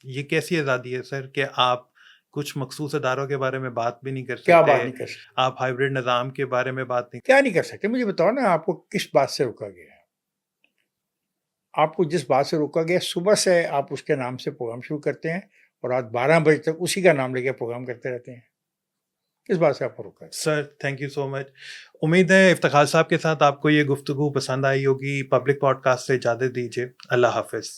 یہ کیسی آزادی ہے سر کہ آپ کچھ مخصوص اداروں کے بارے میں بات بھی نہیں کر کیا بات سکتے، نہیں کر سکتے؟ آپ ہائیبرڈ نظام کے بارے میں بات نہیں کیا نہیں کر سکتے؟ مجھے بتاؤ نا، آپ کو کس بات سے روکا گیا ہے؟ آپ کو جس بات سے روکا گیا، صبح سے آپ اس کے نام سے پروگرام شروع کرتے ہیں اور رات 12 بجے تک اسی کا نام لے کے پروگرام کرتے رہتے ہیں. کس بات سے آپ کو روکا گیا؟ سر تھینک یو سو مچ. امید ہے افتخار صاحب کے ساتھ آپ کو یہ گفتگو پسند آئی ہوگی. پبلک پوڈ کاسٹ سے اجازت دیجیے. اللہ حافظ.